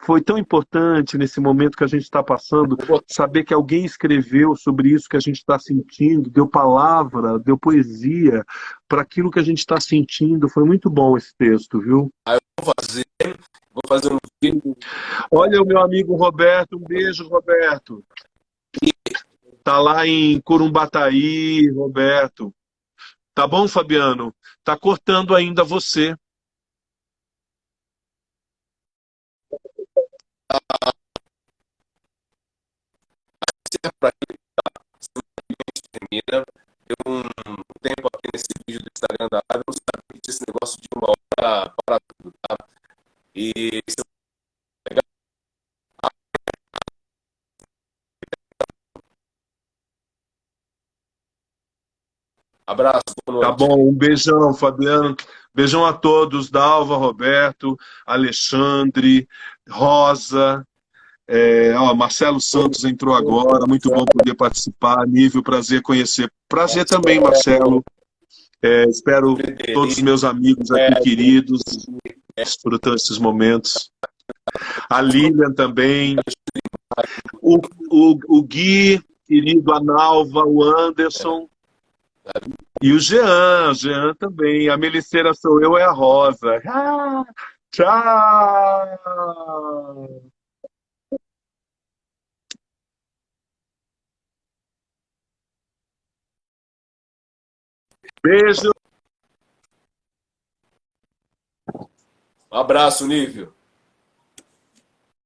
foi tão importante nesse momento que a gente está passando, saber que alguém escreveu sobre isso que a gente está sentindo, deu palavra, deu poesia para aquilo que a gente está sentindo. Foi muito bom esse texto, viu? Aí eu vou fazer um vídeo. Olha o meu amigo Roberto, um beijo, Roberto. Tá lá em Curumbataí, Roberto. Tá bom, Fabiano? Tá cortando ainda você. Para quem termina, deu um tempo aqui nesse vídeo do Instagram da live, eu não sabia que tinha esse negócio de 1 hora para tudo, tá? E abraço, boa Tá noite. bom, um beijão, Fabiano. Beijão a todos, Dalva, Roberto, Alexandre, Rosa. Marcelo Santos entrou agora, muito bom poder participar. Nível, prazer conhecer. Prazer também, Marcelo. Espero todos os meus amigos aqui queridos desfrutando esses momentos. A Lilian também. O Gui, querido, a Nalva, o Anderson. E o Jean também. A Meliceira sou eu, é a Rosa. Ah, tchau! Beijo! Um abraço, Nível.